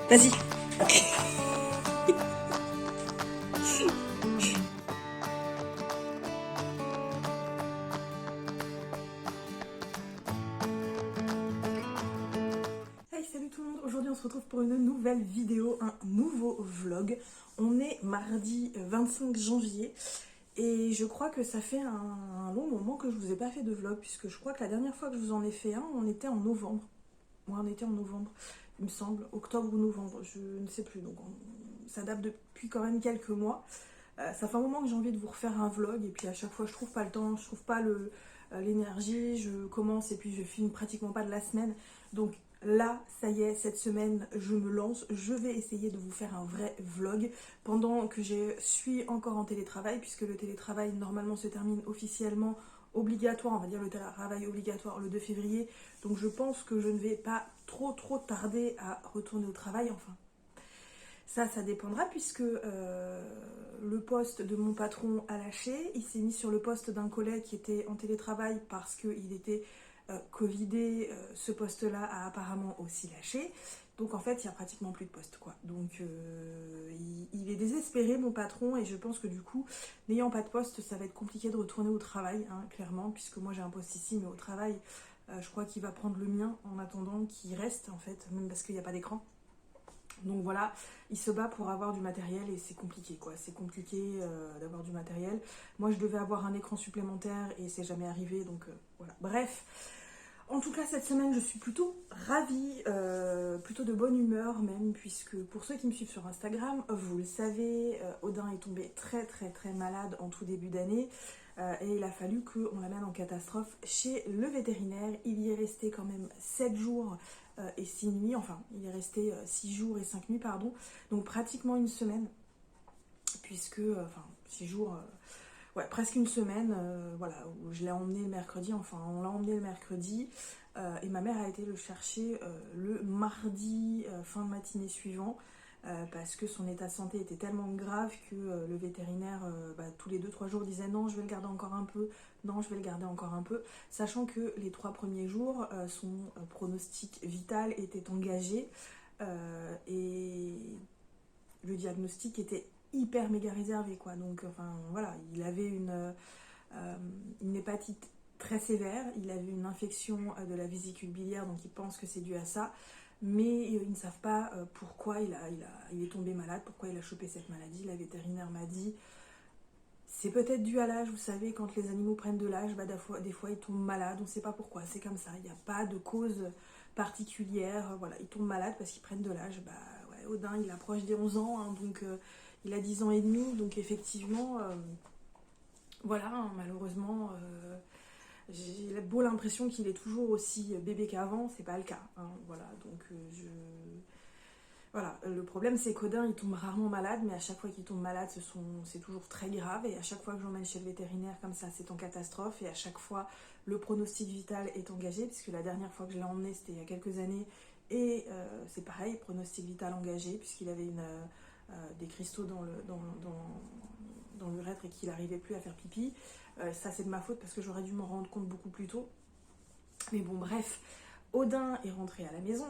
Vas-y. Hey, salut tout le monde. Aujourd'hui, on se retrouve pour une nouvelle vidéo, un nouveau vlog. On est mardi 25 janvier et je crois que ça fait un long moment que je vous ai pas fait de vlog puisque je crois que la dernière fois que je vous en ai fait un, on était en novembre. Ouais, on était en novembre, il me semble, octobre ou novembre, je ne sais plus. Donc ça date depuis quand même quelques mois. Ça fait un moment que j'ai envie de vous refaire un vlog et puis à chaque fois je trouve pas le temps, je trouve pas l'énergie, je commence et puis je filme pratiquement pas de la semaine. Donc là, ça y est, cette semaine, je me lance, je vais essayer de vous faire un vrai vlog pendant que je suis encore en télétravail puisque le télétravail normalement se termine officiellement obligatoire, on va dire le télétravail obligatoire le 2 février. Donc je pense que je ne vais pas trop tarder à retourner au travail, enfin ça dépendra puisque le poste de mon patron a lâché. Il s'est mis sur le poste d'un collègue qui était en télétravail parce qu'il était covidé. Ce poste-là a apparemment aussi lâché. Donc en fait, il n'y a pratiquement plus de poste, quoi. Donc il est désespéré, mon patron, et je pense que du coup, n'ayant pas de poste, ça va être compliqué de retourner au travail, hein, clairement, puisque moi j'ai un poste ici, mais au travail, je crois qu'il va prendre le mien en attendant qu'il reste, en fait, même parce qu'il n'y a pas d'écran. Donc voilà, il se bat pour avoir du matériel et c'est compliqué quoi, c'est compliqué d'avoir du matériel. Moi je devais avoir un écran supplémentaire et c'est jamais arrivé donc voilà. Bref, en tout cas cette semaine je suis plutôt ravie, plutôt de bonne humeur même puisque pour ceux qui me suivent sur Instagram, vous le savez, Odin est tombé très malade en tout début d'année. Et il a fallu qu'on l'amène en catastrophe chez le vétérinaire. Il y est resté quand même 7 jours et 6 nuits, enfin il est resté 6 jours et 5 nuits, pardon, donc pratiquement une semaine, puisque, enfin 6 jours, ouais, presque une semaine, voilà, où je l'ai emmené le mercredi, enfin on l'a emmené le mercredi, et ma mère a été le chercher le mardi, fin de matinée suivant, parce que son état de santé était tellement grave que le vétérinaire, tous les 2-3 jours, disait non, je vais le garder encore un peu, non, je vais le garder encore un peu, sachant que les 3 premiers jours, son pronostic vital était engagé, et le diagnostic était hyper méga réservé, quoi. Donc, enfin, voilà, il avait une hépatite très sévère, il avait une infection de la vésicule biliaire, donc ils pensent que c'est dû à ça, mais ils ne savent pas pourquoi il est tombé malade, pourquoi il a chopé cette maladie. La vétérinaire m'a dit, c'est peut-être dû à l'âge, vous savez, quand les animaux prennent de l'âge, des fois ils tombent malades, on ne sait pas pourquoi, c'est comme ça, il n'y a pas de cause particulière, voilà, ils tombent malades parce qu'ils prennent de l'âge. Bah ouais, Odin, il approche des 11 ans, hein, donc il a 10 ans et demi, donc effectivement, voilà, hein, malheureusement, j'ai beau l'impression qu'il est toujours aussi bébé qu'avant, c'est pas le cas, hein, voilà, donc voilà, le problème c'est qu'Odin il tombe rarement malade, mais à chaque fois qu'il tombe malade, c'est toujours très grave. Et à chaque fois que j'emmène chez le vétérinaire comme ça, c'est en catastrophe. Et à chaque fois, le pronostic vital est engagé, puisque la dernière fois que je l'ai emmené, c'était il y a quelques années. Et c'est pareil, pronostic vital engagé, puisqu'il avait des cristaux dans l'urètre et qu'il n'arrivait plus à faire pipi. Ça, c'est de ma faute parce que j'aurais dû m'en rendre compte beaucoup plus tôt. Mais bon, bref, Odin est rentré à la maison.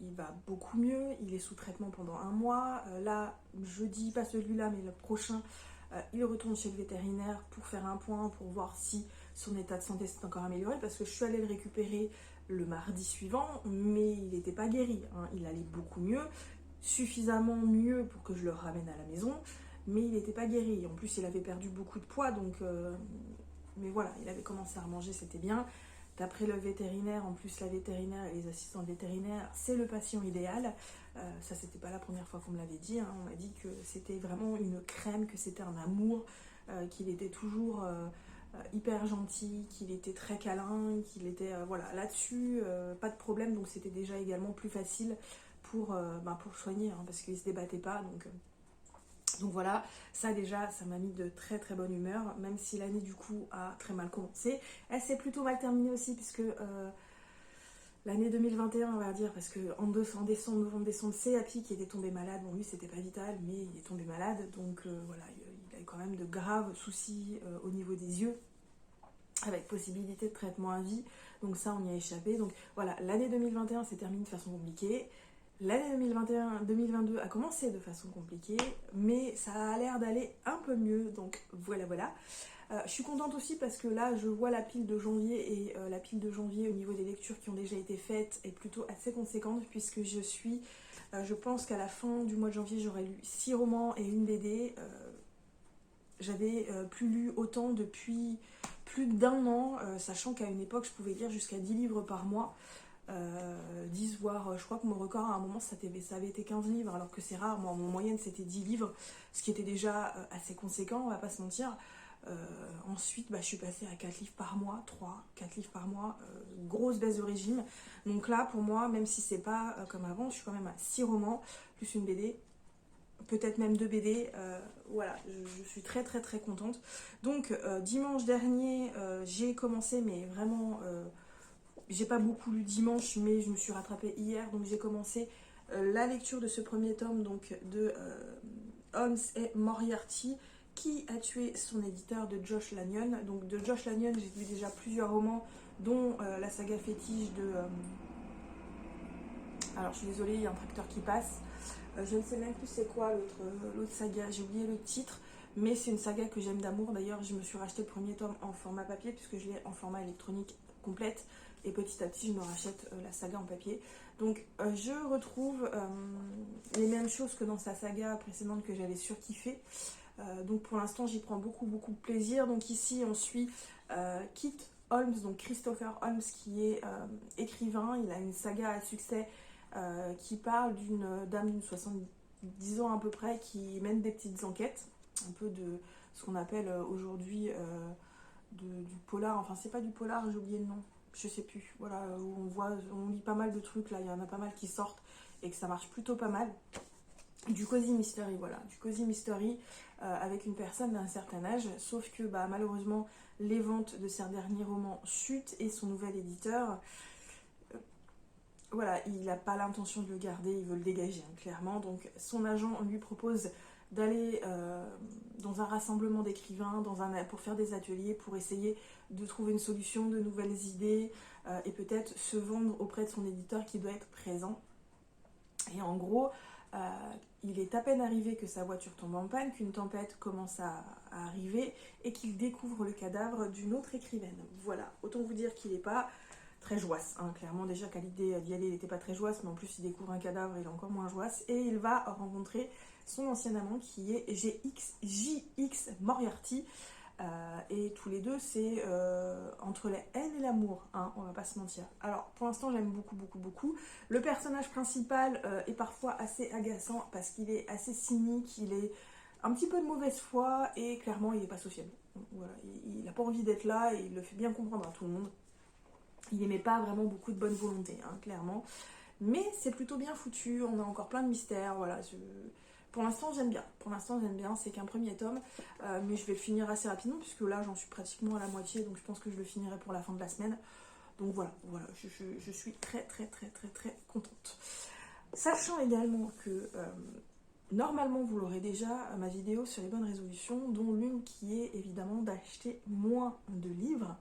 Il va beaucoup mieux, il est sous traitement pendant un mois. Là, jeudi, pas celui-là, mais le prochain, il retourne chez le vétérinaire pour faire un point, pour voir si son état de santé s'est encore amélioré, parce que je suis allée le récupérer le mardi suivant, mais il n'était pas guéri, hein. Il allait beaucoup mieux, suffisamment mieux pour que je le ramène à la maison, mais il n'était pas guéri. En plus, il avait perdu beaucoup de poids, donc... mais voilà, il avait commencé à remanger, c'était bien. D'après le vétérinaire, en plus la vétérinaire et les assistants vétérinaires, c'est le patient idéal. Ça, c'était pas la première fois qu'on me l'avait dit, hein. On m'a dit que c'était vraiment une crème, que c'était un amour, qu'il était toujours hyper gentil, qu'il était très câlin, qu'il était voilà, là-dessus, pas de problème. Donc c'était déjà également plus facile pour le soigner, hein, parce qu'il ne se débattait pas. Donc voilà, ça déjà, ça m'a mis de très bonne humeur, même si l'année du coup a très mal commencé. Elle s'est plutôt mal terminée aussi, puisque l'année 2021, on va dire, parce que en décembre, novembre-décembre, c'est Happy qui était tombé malade. Bon, lui, c'était pas vital, mais il est tombé malade, donc voilà, il a eu quand même de graves soucis au niveau des yeux, avec possibilité de traitement à vie. Donc ça, on y a échappé. Donc voilà, l'année 2021 s'est terminée de façon compliquée. L'année 2021-2022 a commencé de façon compliquée, mais ça a l'air d'aller un peu mieux, donc voilà voilà. Je suis contente aussi parce que là je vois la pile de janvier et la pile de janvier au niveau des lectures qui ont déjà été faites est plutôt assez conséquente puisque je pense qu'à la fin du mois de janvier j'aurai lu 6 romans et une BD. J'avais plus lu autant depuis plus d'1 an, sachant qu'à une époque je pouvais lire jusqu'à 10 livres par mois. 10 voire je crois que mon record à un moment ça avait été 15 livres alors que c'est rare, moi mon moyenne c'était 10 livres, ce qui était déjà assez conséquent, on va pas se mentir. Ensuite je suis passée à 4 livres par mois, 4 livres par mois, grosse baisse de régime. Donc là pour moi, même si c'est pas comme avant, je suis quand même à 6 romans plus une BD, peut-être même 2 BD, voilà, je suis très très très contente. Donc dimanche dernier j'ai commencé, mais vraiment j'ai pas beaucoup lu dimanche, mais je me suis rattrapée hier, donc j'ai commencé la lecture de ce premier tome donc de Holmes et Moriarty, qui a tué son éditeur, de Josh Lanyon. Donc de Josh Lanyon, j'ai lu déjà plusieurs romans, dont la saga fétiche de... alors je suis désolée, il y a un tracteur qui passe. Je ne sais même plus c'est quoi l'autre saga, j'ai oublié le titre, mais c'est une saga que j'aime d'amour. D'ailleurs, je me suis racheté le premier tome en format papier, puisque je l'ai en format électronique complète, et petit à petit, je me rachète la saga en papier. Donc, je retrouve les mêmes choses que dans sa saga précédente que j'avais surkiffé. Donc, pour l'instant, j'y prends beaucoup, beaucoup de plaisir. Donc, ici, on suit Kit Holmes, donc Christopher Holmes, qui est écrivain. Il a une saga à succès qui parle d'une dame d'une 70 ans à peu près qui mène des petites enquêtes, un peu de ce qu'on appelle aujourd'hui du polar, enfin c'est pas du polar, j'ai oublié le nom, je sais plus, voilà, où on lit pas mal de trucs là, il y en a pas mal qui sortent et que ça marche plutôt pas mal. Du cozy mystery, voilà, du cozy mystery avec une personne d'un certain âge, sauf que malheureusement les ventes de ses derniers romans chutent et son nouvel éditeur voilà, il n'a pas l'intention de le garder, il veut le dégager, clairement. Donc son agent lui propose d'aller dans un rassemblement d'écrivains, pour faire des ateliers, pour essayer de trouver une solution, de nouvelles idées, et peut-être se vendre auprès de son éditeur qui doit être présent. Et en gros, il est à peine arrivé que sa voiture tombe en panne, qu'une tempête commence à arriver, et qu'il découvre le cadavre d'une autre écrivaine. Voilà, autant vous dire qu'il n'est pas très jouasse, hein. Clairement déjà qu'à l'idée d'y aller il n'était pas très jouasse, mais en plus il découvre un cadavre, il est encore moins jouasse, et il va rencontrer son ancien amant qui est JX Moriarty, et tous les deux c'est entre la haine et l'amour, hein, on va pas se mentir. Alors pour l'instant j'aime beaucoup beaucoup beaucoup. Le personnage principal est parfois assez agaçant parce qu'il est assez cynique, il est un petit peu de mauvaise foi et clairement il n'est pas sociable. Voilà, il n'a pas envie d'être là et il le fait bien comprendre à tout le monde. Il n'aimait pas vraiment beaucoup de bonne volonté, hein, clairement. Mais c'est plutôt bien foutu, on a encore plein de mystères, voilà. Pour l'instant j'aime bien, c'est qu'un premier tome, mais je vais le finir assez rapidement puisque là j'en suis pratiquement à la moitié, donc je pense que je le finirai pour la fin de la semaine. Donc voilà, je suis très très très très très contente. Sachant également que normalement vous l'aurez déjà, ma vidéo sur les bonnes résolutions, dont l'une qui est évidemment d'acheter moins de livres,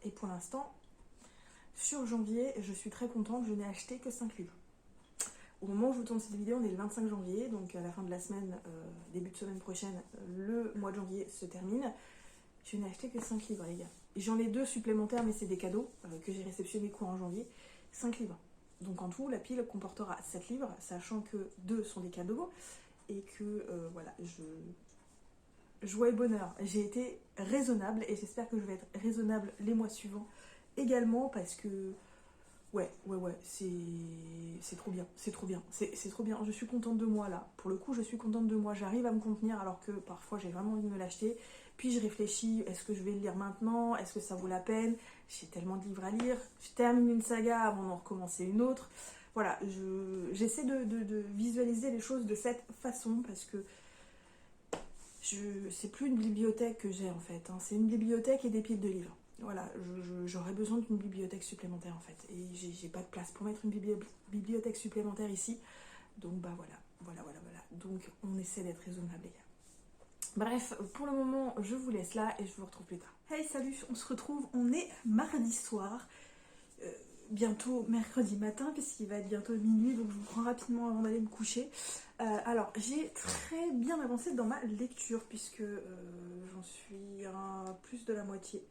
et pour l'instant sur janvier, je suis très contente, je n'ai acheté que 5 livres. Au moment où je vous tourne cette vidéo, on est le 25 janvier, donc à la fin de la semaine, début de semaine prochaine, le mois de janvier se termine. Je n'ai acheté que 5 livres, les gars. J'en ai 2 supplémentaires, mais c'est des cadeaux que j'ai réceptionnés courant janvier. 5 livres. Donc en tout, la pile comportera 7 livres, sachant que 2 sont des cadeaux, et que, voilà, joie et bonheur. J'ai été raisonnable, et j'espère que je vais être raisonnable les mois suivants également, parce que ouais, c'est trop bien, c'est trop bien, je suis contente de moi là, pour le coup je suis contente de moi, j'arrive à me contenir alors que parfois j'ai vraiment envie de me l'acheter, puis je réfléchis, est-ce que je vais le lire maintenant, est-ce que ça vaut la peine, j'ai tellement de livres à lire, je termine une saga avant d'en recommencer une autre, voilà, j'essaie de visualiser les choses de cette façon, parce que c'est plus une bibliothèque que j'ai en fait, hein. C'est une bibliothèque et des piles de livres. Voilà, j'aurais besoin d'une bibliothèque supplémentaire en fait. Et j'ai pas de place pour mettre une bibliothèque supplémentaire ici. Donc voilà. Donc on essaie d'être raisonnable les gars. Bref, pour le moment, je vous laisse là et je vous retrouve plus tard. Hey, salut, on se retrouve, on est mardi soir. bientôt mercredi matin, puisqu'il va être bientôt minuit, donc je vous prends rapidement avant d'aller me coucher. Alors, j'ai très bien avancé dans ma lecture, puisque j'en suis à plus de la moitié.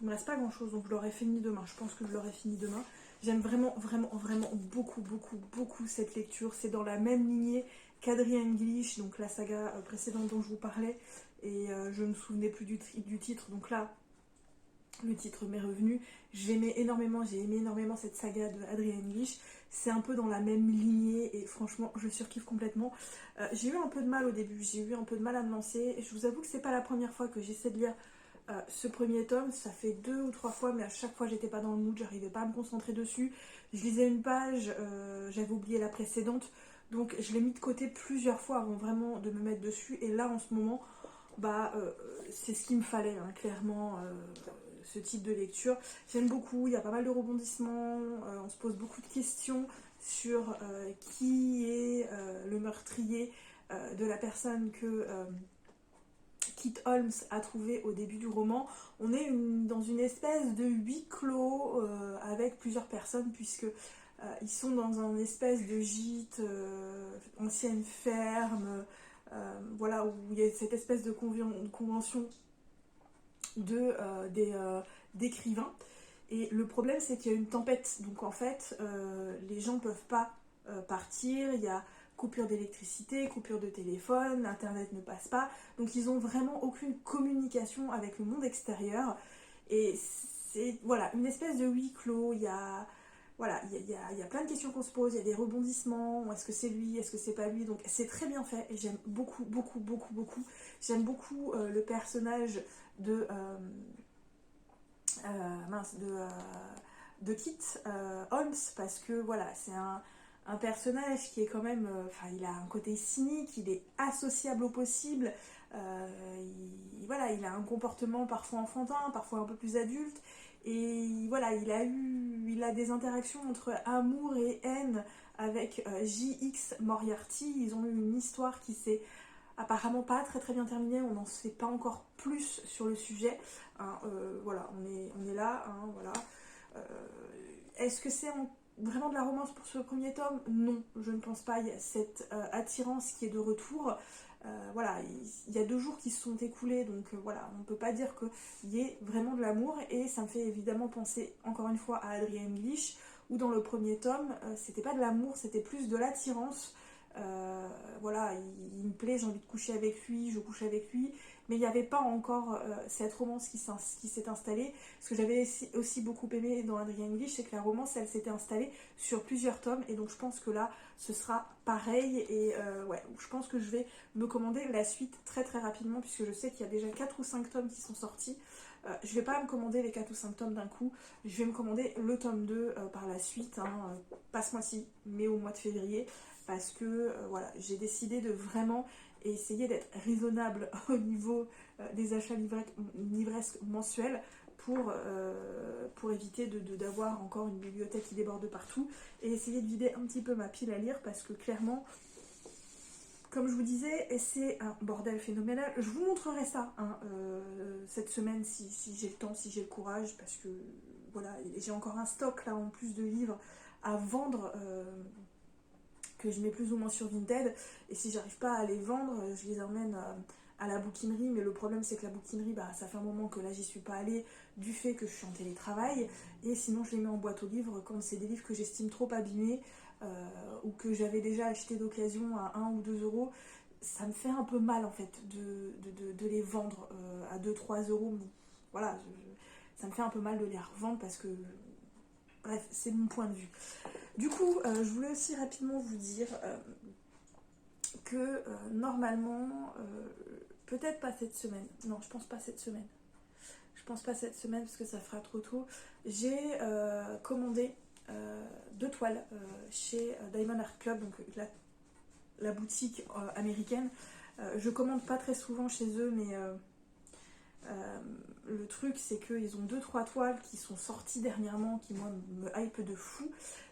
Il me reste pas grand chose, donc je l'aurai fini demain. Je pense que je l'aurai fini demain. J'aime vraiment, vraiment, vraiment beaucoup, beaucoup, beaucoup cette lecture. C'est dans la même lignée qu'Adrian English, donc la saga précédente dont je vous parlais. Et je ne me souvenais plus du titre, donc là, le titre m'est revenu. J'ai aimé énormément cette saga de Adrian English. C'est un peu dans la même lignée et franchement, je surkiffe complètement. J'ai eu un peu de mal au début, j'ai eu un peu de mal à me lancer. Et je vous avoue que c'est pas la première fois que j'essaie de lire ce premier tome. Ça fait 2 ou 3 fois, mais à chaque fois j'étais pas dans le mood, j'arrivais pas à me concentrer dessus. Je lisais une page, j'avais oublié la précédente. Donc je l'ai mis de côté plusieurs fois avant vraiment de me mettre dessus. Et là en ce moment, c'est ce qu'il me fallait, hein, clairement, ce type de lecture. J'aime beaucoup, il y a pas mal de rebondissements, on se pose beaucoup de questions sur qui est le meurtrier de la personne que Kit Holmes a trouvé au début du roman. On est dans une espèce de huis clos avec plusieurs personnes, puisque ils sont dans un espèce de gîte, ancienne ferme, voilà, où il y a cette espèce de convention d'écrivains. Et le problème, c'est qu'il y a une tempête. Donc en fait, les gens ne peuvent pas partir. Il y a coupure d'électricité, coupure de téléphone, Internet ne passe pas. Donc ils n'ont vraiment aucune communication avec le monde extérieur. Et c'est voilà, une espèce de huis clos. Il y a, voilà, il y a plein de questions qu'on se pose. Il y a des rebondissements. Est-ce que c'est lui? Est-ce que c'est pas lui? Donc c'est très bien fait. Et j'aime beaucoup, beaucoup, beaucoup, beaucoup. J'aime beaucoup le personnage de... mince, de Kit Holmes, parce que voilà, c'est un personnage qui est quand même, il a un côté cynique, il est associable au possible, voilà, il a un comportement parfois enfantin, parfois un peu plus adulte, et voilà, il a des interactions entre amour et haine avec J.X. Moriarty. Ils ont eu une histoire qui s'est apparemment pas très très bien terminée, on n'en sait pas encore plus sur le sujet, hein, voilà, on est là, hein, voilà. Est-ce que c'est vraiment de la romance pour ce premier tome? Non, je ne pense pas. Il y a cette attirance qui est de retour. Voilà, il y a 2 jours qui se sont écoulés, donc voilà, on ne peut pas dire qu'il y ait vraiment de l'amour, et ça me fait évidemment penser encore une fois à Adrian English, où dans le premier tome, c'était pas de l'amour, c'était plus de l'attirance. Voilà, il me plaît, j'ai envie de coucher avec lui, je couche avec lui, mais il n'y avait pas encore cette romance qui s'est installée. Ce que j'avais aussi beaucoup aimé dans Adrian English, c'est que la romance, elle s'était installée sur plusieurs tomes, et donc je pense que là, ce sera pareil, et ouais, je pense que je vais me commander la suite très très rapidement, puisque je sais qu'il y a déjà 4 ou 5 tomes qui sont sortis. Je vais pas me commander les 4 ou 5 tomes d'un coup, je vais me commander le tome 2 par la suite, hein, pas ce mois-ci, mais au mois de février, parce que voilà, j'ai décidé de vraiment essayer d'être raisonnable au niveau des achats livresques mensuels pour éviter d'avoir encore une bibliothèque qui déborde partout, et essayer de vider un petit peu ma pile à lire, parce que clairement, comme je vous disais, c'est un bordel phénoménal. Je vous montrerai ça, hein, cette semaine, si j'ai le temps, si j'ai le courage, parce que voilà, j'ai encore un stock là en plus de livres à vendre, que je mets plus ou moins sur Vinted, et si j'arrive pas à les vendre, je les emmène à la bouquinerie. Mais le problème, c'est que la bouquinerie, ça fait un moment que là j'y suis pas allée, du fait que je suis en télétravail, et sinon je les mets en boîte aux livres quand c'est des livres que j'estime trop abîmés, ou que j'avais déjà acheté d'occasion à 1 ou 2 euros. Ça me fait un peu mal en fait de les vendre à 2 3 euros. Voilà, ça me fait un peu mal de les revendre, parce que bref, c'est mon point de vue. Du coup, je voulais aussi rapidement vous dire que normalement, peut-être pas cette semaine, non, je pense pas cette semaine. Je pense pas cette semaine, parce que ça fera trop tôt. J'ai commandé 2 toiles chez Diamond Art Club, donc la boutique américaine. Je commande pas très souvent chez eux, mais le truc, c'est qu'ils ont 2 3 toiles qui sont sorties dernièrement, qui moi me hype de fou.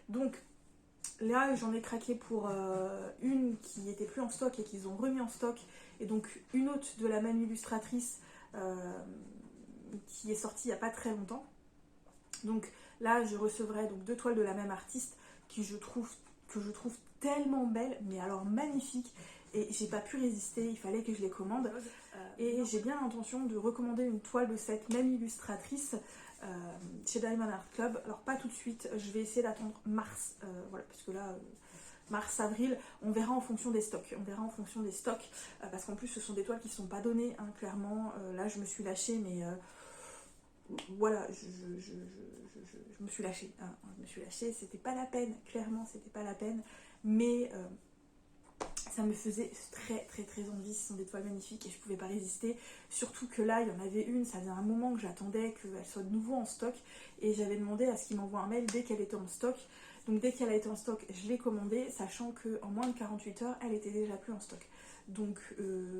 Donc là, j'en ai craqué pour une qui était plus en stock et qu'ils ont remis en stock, et donc une autre de la même illustratrice qui est sortie il n'y a pas très longtemps. Donc Là, je recevrai donc 2 toiles de la même artiste que je trouve tellement belles, mais alors magnifiques. Et j'ai pas pu résister, il fallait que je les commande. Et j'ai bien l'intention de recommander une toile de cette même illustratrice chez Diamond Art Club. Alors pas tout de suite, je vais essayer d'attendre mars, voilà, parce que là, mars-avril, on verra en fonction des stocks. On verra en fonction des stocks, parce qu'en plus ce sont des toiles qui ne sont pas données, hein, clairement. Là je me suis lâchée, mais voilà, je me suis lâchée. Hein, je me suis lâchée, c'était pas la peine, clairement c'était pas la peine. Mais ça me faisait très très très envie, ce sont des toiles magnifiques et je pouvais pas résister. Surtout que là, il y en avait une, ça faisait un moment que j'attendais qu'elle soit de nouveau en stock et j'avais demandé à ce qu'il m'envoie un mail dès qu'elle était en stock. Donc dès qu'elle a été en stock, je l'ai commandée, sachant qu'en moins de 48 heures, elle était déjà plus en stock. Donc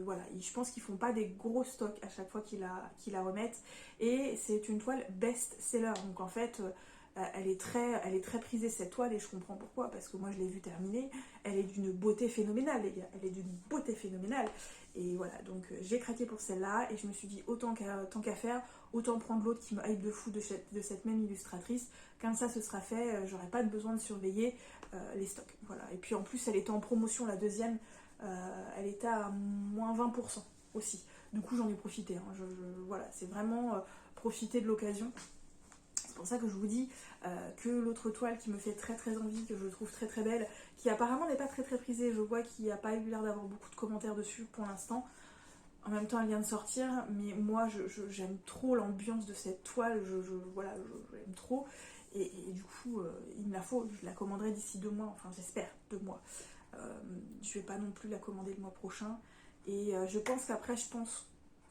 voilà, je pense qu'ils font pas des gros stocks à chaque fois qu'ils la remettent. Et c'est une toile best-seller, donc en fait... elle est très prisée cette toile et je comprends pourquoi, parce que moi je l'ai vue terminée, elle est d'une beauté phénoménale les gars, elle est d'une beauté phénoménale. Et voilà, donc j'ai craqué pour celle-là et je me suis dit tant qu'à faire, autant prendre l'autre qui me hype de fou de cette même illustratrice, comme ça ce sera fait, j'aurai pas besoin de surveiller les stocks. Voilà, et puis en plus elle était en promotion la deuxième, elle était à moins 20% aussi, du coup j'en ai profité, hein. Voilà, c'est vraiment profiter de l'occasion. C'est pour ça que je vous dis que l'autre toile qui me fait très très envie, que je trouve très très belle, qui apparemment n'est pas très très prisée, je vois qu'il n'y a pas eu l'air d'avoir beaucoup de commentaires dessus pour l'instant. En même temps, elle vient de sortir, mais moi j'aime trop l'ambiance de cette toile, voilà, j'aime trop. Et du coup, il me la faut, je la commanderai d'ici 2 mois, enfin j'espère 2 mois. Je vais pas non plus la commander le mois prochain. Et je pense qu'après,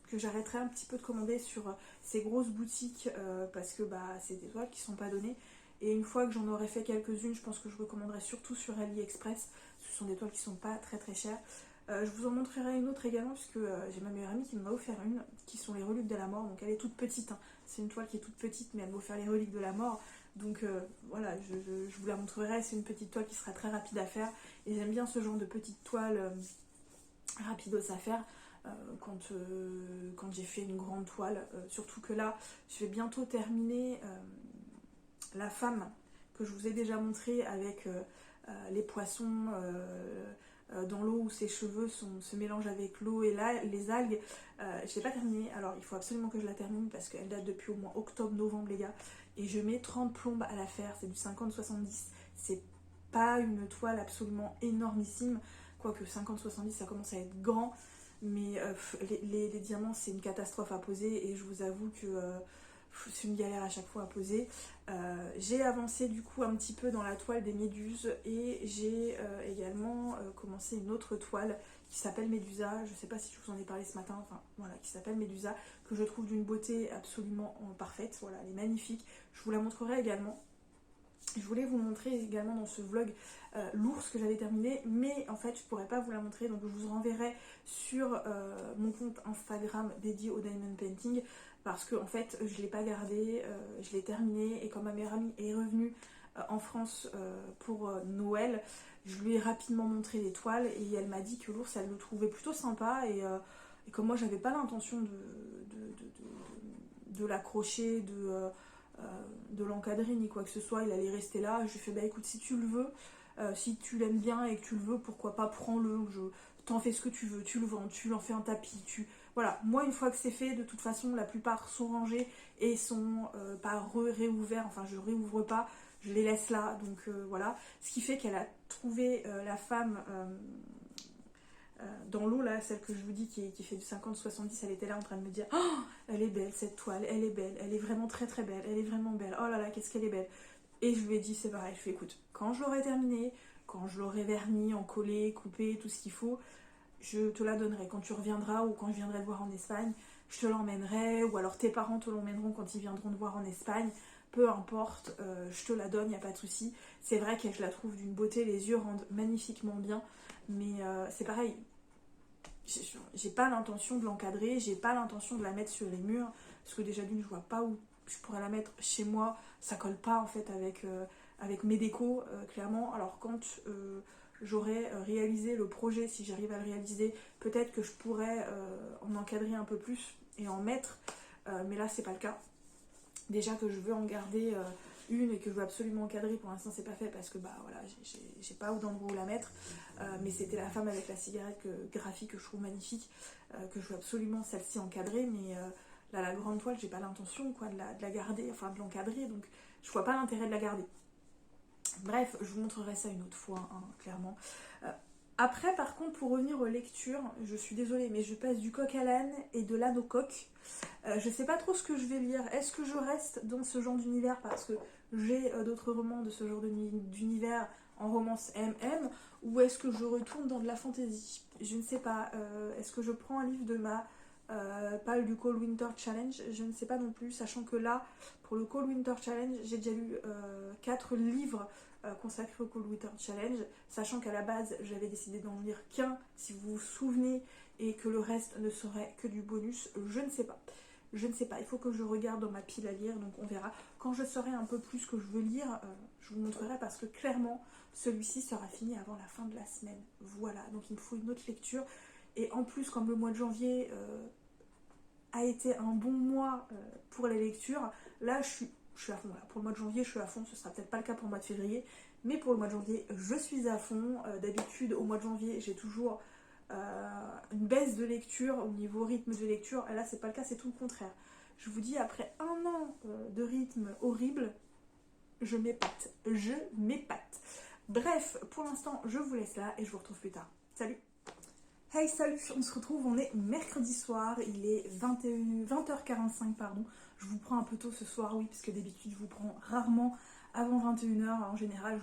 que j'arrêterai un petit peu de commander sur ces grosses boutiques parce que bah, c'est des toiles qui sont pas données. Et une fois que j'en aurai fait quelques-unes, je pense que je recommanderai surtout sur AliExpress. Ce sont des toiles qui sont pas très très chères. Je vous en montrerai une autre également, puisque j'ai ma meilleure amie qui m'a offert une, qui sont les reliques de la mort. Donc elle est toute petite, hein. C'est une toile qui est toute petite, mais elle m'a offert les reliques de la mort. Donc voilà, je vous la montrerai. C'est une petite toile qui sera très rapide à faire. Et j'aime bien ce genre de petite toile rapidos à faire. Quand j'ai fait une grande toile, surtout que là je vais bientôt terminer la femme que je vous ai déjà montré avec les poissons dans l'eau où ses cheveux se mélangent avec l'eau et là, les algues. Je ne l'ai pas terminée, alors il faut absolument que je la termine parce qu'elle date depuis au moins octobre-novembre les gars, et je mets 30 plombes à la faire, c'est du 50-70, c'est pas une toile absolument énormissime, quoique 50-70 ça commence à être grand. Mais les diamants, c'est une catastrophe à poser et je vous avoue que c'est une galère à chaque fois à poser. J'ai avancé du coup un petit peu dans la toile des méduses et j'ai également commencé une autre toile qui s'appelle Médusa. Je ne sais pas si je vous en ai parlé ce matin, enfin voilà, qui s'appelle Médusa, que je trouve d'une beauté absolument parfaite. Voilà, elle est magnifique. Je vous la montrerai également. Je voulais vous montrer également dans ce vlog l'ours que j'avais terminé, mais en fait je pourrais pas vous la montrer, donc je vous renverrai sur mon compte Instagram dédié au diamond painting, parce que en fait je l'ai pas gardé, je l'ai terminé, et quand ma meilleure amie est revenue en France pour Noël, je lui ai rapidement montré les toiles et elle m'a dit que l'ours elle le trouvait plutôt sympa, et comme moi j'avais pas l'intention de l'accrocher, de l'encadrer ni quoi que ce soit, il allait rester là. Je lui ai fait bah écoute, si tu le veux, si tu l'aimes bien et que tu le veux, pourquoi pas, prends-le, t'en fais ce que tu veux, tu le vends, tu l'en fais un tapis, voilà, moi une fois que c'est fait, de toute façon la plupart sont rangés et sont pas réouverts, enfin je réouvre pas, je les laisse là, donc voilà, ce qui fait qu'elle a trouvé la femme dans l'eau là, celle que je vous dis qui fait du 50-70, elle était là en train de me dire oh, elle est belle cette toile, elle est belle, elle est vraiment très très belle, elle est vraiment belle, oh là là qu'est-ce qu'elle est belle. Et je lui ai dit c'est pareil, je lui ai dit écoute, quand je l'aurai terminée, quand je l'aurai verni, encollé, coupé, tout ce qu'il faut, je te la donnerai quand tu reviendras, ou quand je viendrai te voir en Espagne, je te l'emmènerai, ou alors tes parents te l'emmèneront quand ils viendront te voir en Espagne, peu importe, je te la donne, il n'y a pas de souci. C'est vrai que je la trouve d'une beauté, les yeux rendent magnifiquement bien, mais c'est pareil, j'ai pas l'intention de l'encadrer, j'ai pas l'intention de la mettre sur les murs, parce que déjà d'une je vois pas où je pourrais la mettre chez moi, ça colle pas en fait avec mes décos, clairement. Alors quand j'aurai réalisé le projet, si j'arrive à le réaliser, peut-être que je pourrais en encadrer un peu plus et en mettre, mais là c'est pas le cas. Déjà que je veux en garder une et que je veux absolument encadrer. Pour l'instant c'est pas fait parce que bah voilà, j'ai pas d'endroit où la mettre. Mais c'était La femme avec la cigarette graphique que je trouve magnifique, que je veux absolument celle-ci encadrer. Mais là la grande toile, j'ai pas l'intention quoi de la garder, enfin de l'encadrer, donc je vois pas l'intérêt de la garder. Bref, je vous montrerai ça une autre fois, hein, clairement. Après, par contre, pour revenir aux lectures, je suis désolée, mais je passe du coq à l'âne et de l'âne au coq. Je sais pas trop ce que je vais lire. Est-ce que je reste dans ce genre d'univers parce que j'ai d'autres romans de ce genre d'univers en romance MM, ou est-ce que je retourne dans de la fantasy? Je ne sais pas. Est-ce que je prends un livre de ma pas du Cold Winter Challenge? Je ne sais pas non plus, sachant que là, pour le Cold Winter Challenge, j'ai déjà lu 4 livres consacré au Cold Winter Challenge, sachant qu'à la base j'avais décidé d'en lire qu'un, si vous vous souvenez, et que le reste ne serait que du bonus. Je ne sais pas. Je ne sais pas, il faut que je regarde dans ma pile à lire, donc on verra. Quand je saurai un peu plus ce que je veux lire, je vous montrerai, parce que clairement, celui-ci sera fini avant la fin de la semaine. Voilà, donc il me faut une autre lecture. Et en plus, comme le mois de janvier a été un bon mois pour les lectures, là je suis à fond. Là. Pour le mois de janvier, je suis à fond. Ce sera peut-être pas le cas pour le mois de février, mais pour le mois de janvier, je suis à fond. D'habitude, au mois de janvier, j'ai toujours une baisse de lecture au niveau rythme de lecture. Et là, c'est pas le cas, c'est tout le contraire. Je vous dis, après un an de rythme horrible, je m'épate. Je m'épate. Bref, pour l'instant, je vous laisse là et je vous retrouve plus tard. Salut! Hey, salut, on se retrouve, on est mercredi soir, il est 20h45, pardon. Je vous prends un peu tôt ce soir, oui, parce que d'habitude je vous prends rarement avant 21h. En général,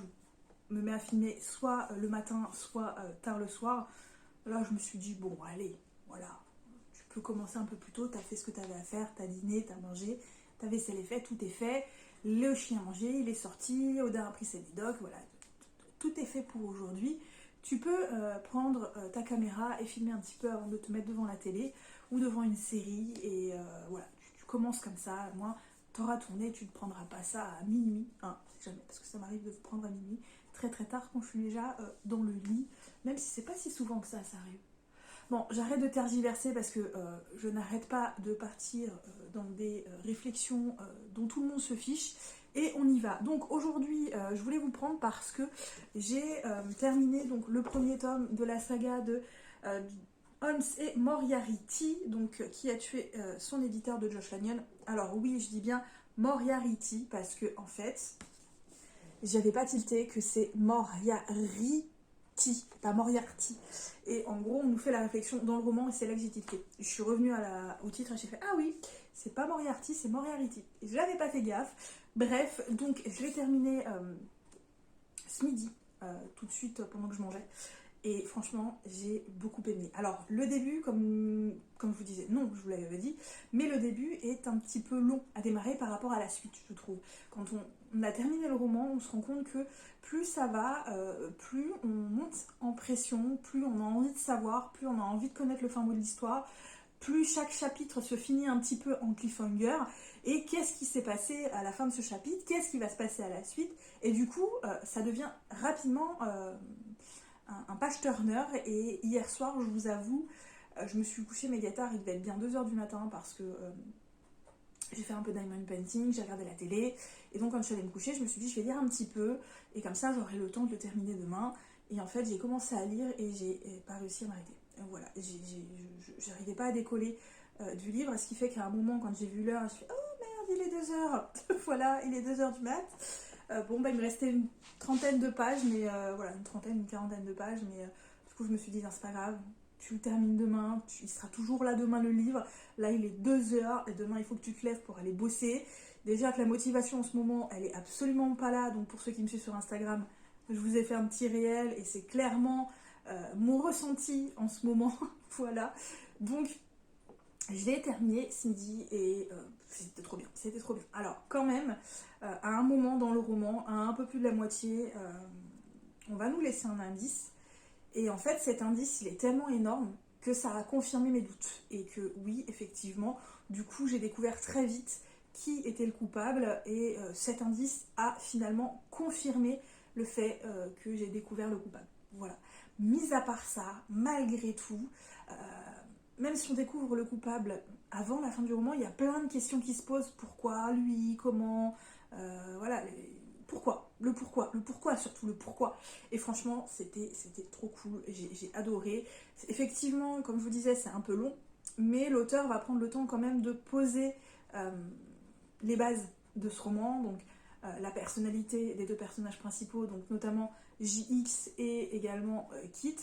je me mets à filmer soit le matin, soit tard le soir. Là, je me suis dit, bon, allez, voilà, tu peux commencer un peu plus tôt, t'as fait ce que t'avais à faire, t'as dîné, t'as mangé, ta vaisselle est faite, tout est fait, le chien a mangé, il est sorti, Audin a pris ses médocs, voilà, tout est fait pour aujourd'hui. Tu peux prendre ta caméra et filmer un petit peu avant de te mettre devant la télé ou devant une série, et voilà, tu commences comme ça. Moi, t'auras tourné, tu ne prendras pas ça à minuit, hein, jamais, parce que ça m'arrive de vous prendre à minuit, très très tard quand je suis déjà dans le lit, même si c'est pas si souvent que ça arrive. Bon, j'arrête de tergiverser parce que je n'arrête pas de partir dans des réflexions dont tout le monde se fiche. Et on y va. Donc aujourd'hui, je voulais vous prendre parce que j'ai terminé donc, le premier tome de la saga de Holmes et Moriarty, donc, qui a tué son éditeur de Josh Lanyon. Alors oui, je dis bien Moriarty parce que en fait, j'avais pas tilté que c'est Moriarty, pas Moriarty. Et en gros, on nous fait la réflexion dans le roman et c'est là que j'ai tilté. Je suis revenue au titre et j'ai fait ah oui, c'est pas Moriarty, c'est Moriarty. Et je n'avais pas fait gaffe. Bref, donc je l'ai terminé ce midi, tout de suite pendant que je mangeais. Et franchement, j'ai beaucoup aimé. Alors, le début, comme je vous disais, non, je vous l'avais dit, mais le début est un petit peu long à démarrer par rapport à la suite, je trouve. Quand on a terminé le roman, on se rend compte que plus ça va, plus on monte en pression, plus on a envie de savoir, plus on a envie de connaître le fin mot de l'histoire, plus chaque chapitre se finit un petit peu en cliffhanger. Et qu'est-ce qui s'est passé à la fin de ce chapitre? Qu'est-ce qui va se passer à la suite? Et du coup, ça devient rapidement un page turner. Et hier soir, je vous avoue, je me suis couchée méga tard, il devait être bien 2h du matin parce que j'ai fait un peu diamond painting, j'ai regardé la télé, et donc quand je suis allée me coucher, je me suis dit je vais lire un petit peu, et comme ça j'aurai le temps de le terminer demain. Et en fait j'ai commencé à lire et j'ai pas réussi à m'arrêter. Voilà, j'arrivais pas à décoller du livre, ce qui fait qu'à un moment quand j'ai vu l'heure, je me suis dit oh merde, il est 2h. Voilà, il est 2h du mat. Bon bah il me restait une trentaine de pages, mais voilà, une quarantaine de pages, mais du coup je me suis dit non c'est pas grave, tu le termines demain, il sera toujours là demain le livre. Là il est 2h et demain il faut que tu te lèves pour aller bosser. Déjà que la motivation en ce moment elle est absolument pas là, donc pour ceux qui me suivent sur Instagram, je vous ai fait un petit réel et c'est clairement mon ressenti en ce moment. Voilà, donc je l'ai terminé ce midi et c'était trop bien, c'était trop bien. Alors quand même, à un moment dans le roman, à un peu plus de la moitié, on va nous laisser un indice. Et en fait, cet indice, il est tellement énorme que ça a confirmé mes doutes. Et que oui, effectivement, du coup, j'ai découvert très vite qui était le coupable. Et cet indice a finalement confirmé le fait que j'ai découvert le coupable. Voilà. Mis à part ça, malgré tout, même si on découvre le coupable avant la fin du roman, il y a plein de questions qui se posent. Pourquoi lui? Comment? Voilà, le pourquoi, surtout le pourquoi. Et franchement, c'était trop cool, j'ai adoré. Effectivement, comme je vous disais, c'est un peu long, mais l'auteur va prendre le temps quand même de poser les bases de ce roman, donc la personnalité des deux personnages principaux, donc notamment JX et également Kit,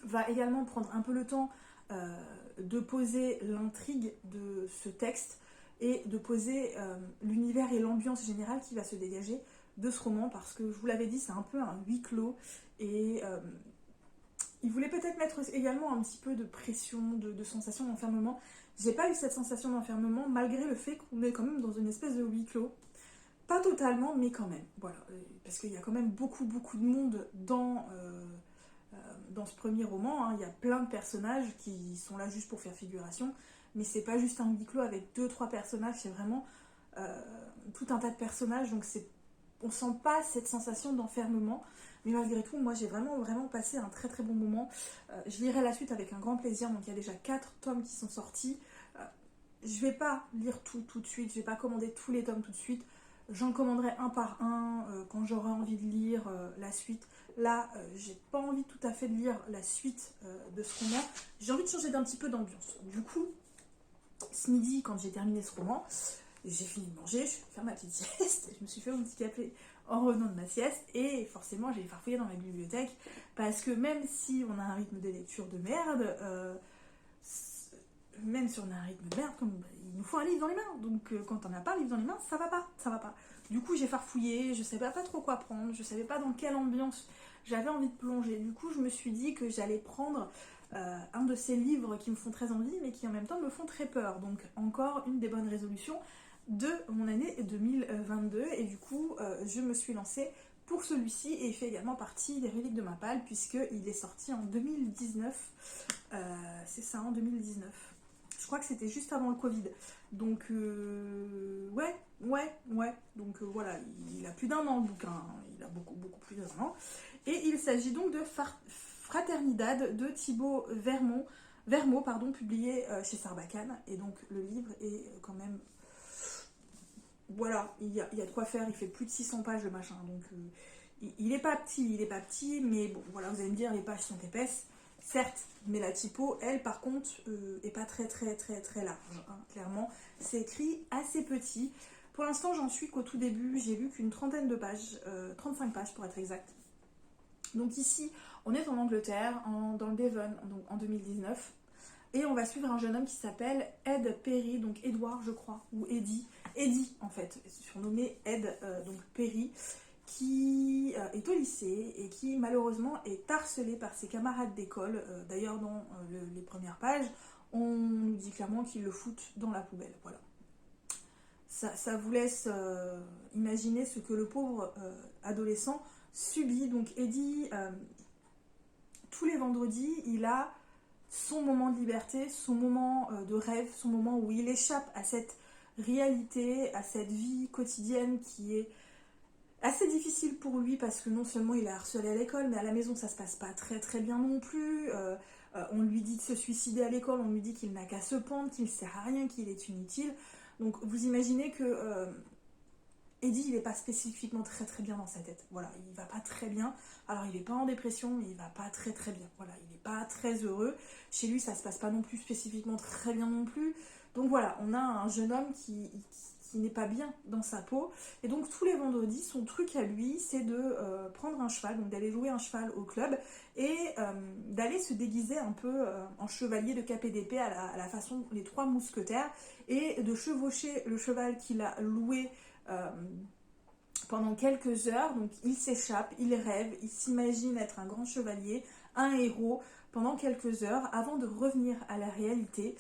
va également prendre un peu le temps de poser l'intrigue de ce texte et de poser l'univers et l'ambiance générale qui va se dégager de ce roman, parce que je vous l'avais dit, c'est un peu un huis clos, et il voulait peut-être mettre également un petit peu de pression, de sensation d'enfermement. J'ai pas eu cette sensation d'enfermement, malgré le fait qu'on est quand même dans une espèce de huis clos. Pas totalement, mais quand même, voilà, parce qu'il y a quand même beaucoup de monde dans ce premier roman, hein. Il y a plein de personnages qui sont là juste pour faire figuration, mais c'est pas juste un huis clos avec 2-3 personnages, c'est vraiment tout un tas de personnages, donc on sent pas cette sensation d'enfermement, mais malgré tout, moi j'ai vraiment passé un très bon moment. Je lirai la suite avec un grand plaisir, donc il y a déjà 4 tomes qui sont sortis. Je vais pas lire tout de suite, je vais pas commander tous les tomes tout de suite, j'en commanderai un par un quand j'aurai envie de lire la suite. Là, j'ai pas envie tout à fait de lire la suite de ce roman. J'ai envie de changer d'un petit peu d'ambiance. Du coup, ce midi, quand j'ai terminé ce roman, j'ai fini de manger, je suis allée faire ma petite sieste, je me suis fait mon petit café en revenant de ma sieste, et forcément j'ai farfouillé dans ma bibliothèque, parce que même si on a un rythme de lecture de merde, même si on a un rythme de merde, il nous faut un livre dans les mains. Donc quand on n'a pas un livre dans les mains, ça va pas. Du coup, j'ai farfouillé, je savais pas trop quoi prendre, je savais pas dans quelle ambiance j'avais envie de plonger. Du coup, je me suis dit que j'allais prendre un de ces livres qui me font très envie, mais qui en même temps me font très peur. Donc encore une des bonnes résolutions de mon année 2022. Et du coup, je me suis lancée pour celui-ci, et il fait également partie des reliques de ma palle, puisqu'il est sorti en 2019. C'est ça, en 2019. Je crois que c'était juste avant le Covid. Donc, ouais. Donc, voilà, il a plus d'un an le bouquin. Il a beaucoup plus d'un an. Et il s'agit donc de Fraternidad de Thibaut Vermeaux, publié chez Sarbacane. Et donc, le livre est quand même... Voilà, il y a de quoi faire. Il fait plus de 600 pages, le machin. Donc, il est pas petit, mais bon, voilà, vous allez me dire, les pages sont épaisses. Certes, mais la typo, elle, par contre, est pas très large, hein, clairement. C'est écrit assez petit. Pour l'instant, j'en suis qu'au tout début. J'ai lu qu'une trentaine de pages, 35 pages pour être exact. Donc ici, on est en Angleterre, dans le Devon, donc en 2019. Et on va suivre un jeune homme qui s'appelle Ed Perry, donc Edward, je crois, ou Eddie. Eddie, en fait, surnommé Ed, donc Perry, qui est au lycée et qui malheureusement est harcelé par ses camarades d'école. D'ailleurs, dans les premières pages, on nous dit clairement qu'ils le foutent dans la poubelle. Voilà. Ça vous laisse imaginer ce que le pauvre adolescent subit. Donc Eddie, tous les vendredis, il a son moment de liberté, son moment de rêve, son moment où il échappe à cette réalité, à cette vie quotidienne qui est assez difficile pour lui, parce que non seulement il est harcelé à l'école, mais à la maison ça se passe pas très bien non plus. On lui dit de se suicider à l'école, on lui dit qu'il n'a qu'à se pendre, qu'il ne sert à rien, qu'il est inutile. Donc vous imaginez que Eddie, il n'est pas spécifiquement très bien dans sa tête. Voilà, il va pas très bien. Alors il n'est pas en dépression, mais il va pas très bien. Voilà, il n'est pas très heureux. Chez lui, ça se passe pas non plus spécifiquement très bien non plus. Donc voilà, on a un jeune homme qui n'est pas bien dans sa peau. Et donc tous les vendredis, son truc à lui, c'est de prendre un cheval, donc d'aller louer un cheval au club, et d'aller se déguiser un peu en chevalier de cap et d'épée à la façon les trois mousquetaires, et de chevaucher le cheval qu'il a loué pendant quelques heures. Donc il s'échappe, il rêve, il s'imagine être un grand chevalier, un héros, pendant quelques heures, avant de revenir à la réalité.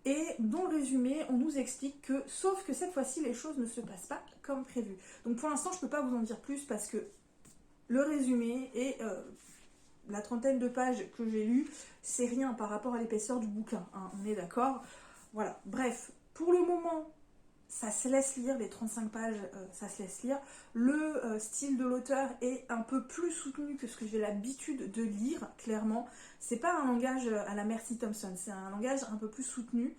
Et dans le résumé, on nous explique que, sauf que cette fois-ci, les choses ne se passent pas comme prévu. Donc pour l'instant, je ne peux pas vous en dire plus, parce que le résumé et la trentaine de pages que j'ai lues, c'est rien par rapport à l'épaisseur du bouquin, hein, on est d'accord. Voilà, bref, pour le moment, ça se laisse lire, les 35 pages, ça se laisse lire. Le style de l'auteur est un peu plus soutenu que ce que j'ai l'habitude de lire, clairement. C'est pas un langage à la Mercy Thompson, c'est un langage un peu plus soutenu.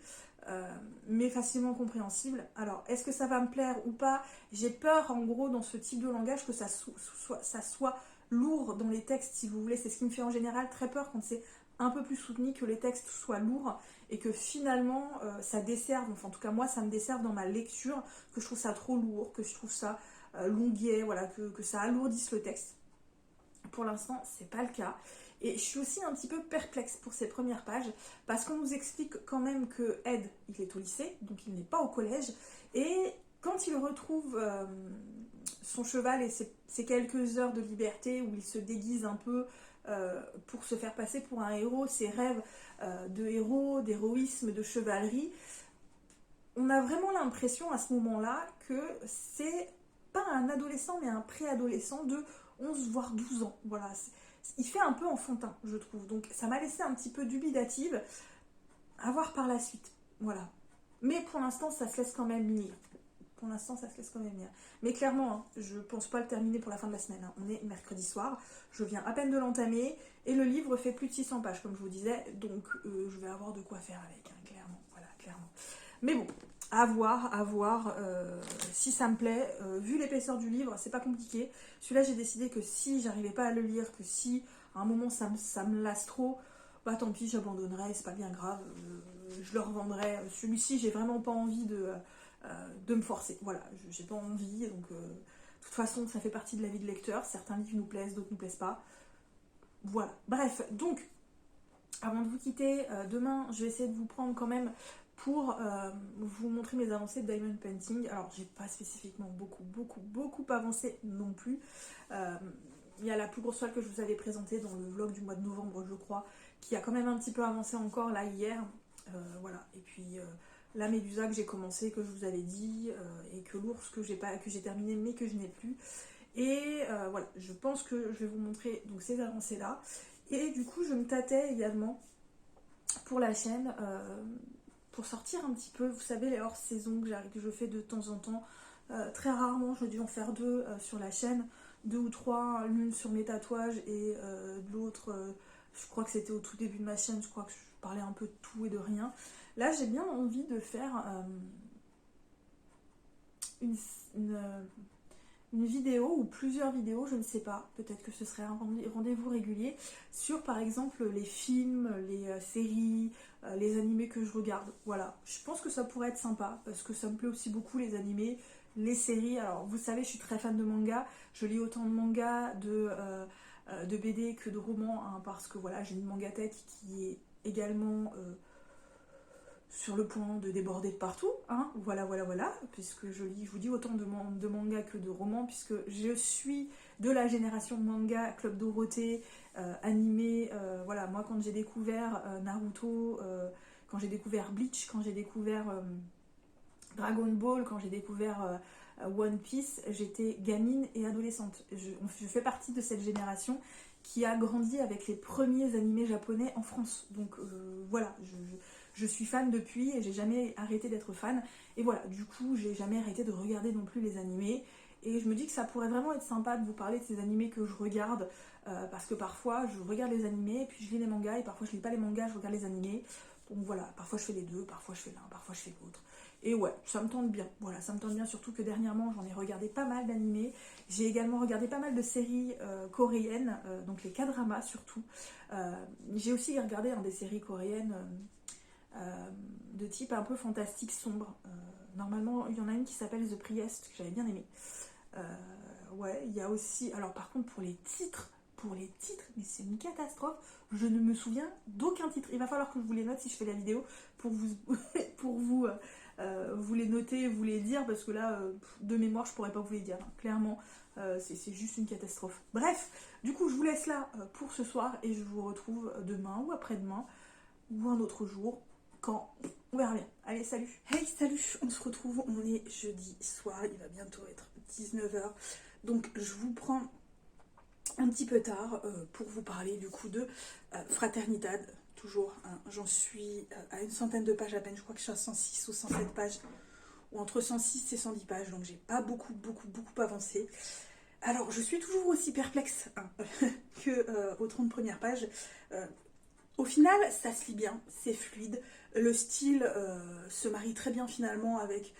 mais facilement compréhensible. Alors, est-ce que ça va me plaire ou pas? J'ai peur, en gros, dans ce type de langage, que ça soit lourd dans les textes, si vous voulez. C'est ce qui me fait en général très peur quand c'est un peu plus soutenu, que les textes soient lourds et que finalement ça desserve, enfin en tout cas moi ça me desserve dans ma lecture, que je trouve ça trop lourd, que je trouve ça longuet, voilà, que ça alourdisse le texte. Pour l'instant, c'est pas le cas. Et je suis aussi un petit peu perplexe pour ces premières pages, parce qu'on nous explique quand même que Ed, il est au lycée, donc il n'est pas au collège, et quand il retrouve son cheval et ses quelques heures de liberté où il se déguise un peu pour se faire passer pour un héros, ses rêves de héros, d'héroïsme, de chevalerie, on a vraiment l'impression à ce moment-là que c'est pas un adolescent mais un préadolescent de 11 voire 12 ans. Voilà, il fait un peu enfantin, je trouve. Donc ça m'a laissé un petit peu dubitative, à voir par la suite. Voilà. Mais pour l'instant, ça se laisse quand même lire. Pour l'instant, ça se laisse quand même lire. Mais clairement, hein, je pense pas le terminer pour la fin de la semaine. Hein. On est mercredi soir, je viens à peine de l'entamer, et le livre fait plus de 600 pages, comme je vous disais, donc je vais avoir de quoi faire avec, hein, clairement. Voilà, clairement. Mais bon, à voir si ça me plaît. Vu l'épaisseur du livre, c'est pas compliqué. Celui-là, j'ai décidé que si j'arrivais pas à le lire, que si à un moment ça me lasse trop, bah tant pis, j'abandonnerai, c'est pas bien grave. Je le revendrai. Celui-ci, j'ai vraiment pas envie de me forcer. Voilà, j'ai pas envie, donc de toute façon, ça fait partie de la vie de lecteur. Certains livres nous plaisent, d'autres nous plaisent pas. Voilà. Bref, donc, avant de vous quitter, demain, je vais essayer de vous prendre quand même pour vous montrer mes avancées de Diamond Painting. Alors, j'ai pas spécifiquement beaucoup avancé non plus. Il y a la plus grosse toile que je vous avais présentée dans le vlog du mois de novembre, je crois, qui a quand même un petit peu avancé encore là hier. Voilà. Et puis la Médusa que j'ai commencé, que je vous avais dit, et que l'ours que j'ai terminé mais que je n'ai plus. Et voilà, je pense que je vais vous montrer donc ces avancées là. Et du coup, je me tâtais également pour la chaîne, pour sortir un petit peu, vous savez, les hors-saison que je fais de temps en temps. Très rarement, je dû en faire deux sur la chaîne, deux ou trois, l'une sur mes tatouages et l'autre, je crois que c'était au tout début de ma chaîne, je crois que je parlais un peu de tout et de rien. Là, j'ai bien envie de faire une, une vidéo ou plusieurs vidéos, je ne sais pas, peut-être que ce serait un rendez-vous régulier sur par exemple les films, les séries, les animés que je regarde. Voilà, je pense que ça pourrait être sympa parce que ça me plaît aussi beaucoup les animés, les séries. Alors vous savez, je suis très fan de manga, je lis autant de mangas, de BD que de romans, hein, parce que voilà, j'ai une manga tête qui est également sur le point de déborder de partout, hein, voilà, puisque je lis, je vous dis, autant de mangas que de romans, puisque je suis de la génération manga, Club Dorothée, animé, voilà, moi quand j'ai découvert Naruto, quand j'ai découvert Bleach, quand j'ai découvert Dragon Ball, quand j'ai découvert One Piece, j'étais gamine et adolescente. Je fais partie de cette génération qui a grandi avec les premiers animés japonais en France, donc voilà, je suis fan depuis et j'ai jamais arrêté d'être fan. Et voilà, du coup, j'ai jamais arrêté de regarder non plus les animés. Et je me dis que ça pourrait vraiment être sympa de vous parler de ces animés que je regarde. Parce que parfois, je regarde les animés, puis je lis les mangas. Et parfois, je lis pas les mangas, je regarde les animés. Donc voilà, parfois je fais les deux, parfois je fais l'un, parfois je fais l'autre. Et ouais, ça me tente bien. Voilà, ça me tente bien, surtout que dernièrement, j'en ai regardé pas mal d'animés. J'ai également regardé pas mal de séries coréennes, donc les K-dramas surtout. J'ai aussi regardé des séries coréennes de type un peu fantastique sombre. Normalement, il y en a une qui s'appelle The Priest, que j'avais bien aimé. Ouais, il y a aussi... Alors par contre, pour les titres, mais c'est une catastrophe. Je ne me souviens d'aucun titre. Il va falloir que je vous les note si je fais la vidéo pour vous, pour vous les noter, vous les dire, parce que là, de mémoire, je pourrais pas vous les dire. Hein. Clairement, c'est juste une catastrophe. Bref, du coup, je vous laisse là pour ce soir et je vous retrouve demain ou après-demain ou un autre jour quand on verra bien. Allez, salut. Hey, salut, on se retrouve, on est jeudi soir, il va bientôt être 19h. Donc je vous prends un petit peu tard pour vous parler du coup de Fraternitad. Toujours, hein, j'en suis à une centaine de pages à peine, je crois que je suis à 106 ou 107 pages, ou entre 106 et 110 pages, donc j'ai pas beaucoup avancé. Alors je suis toujours aussi perplexe hein, que aux 30 premières pages. Au final, ça se lit bien, c'est fluide. Le style se marie très bien finalement avec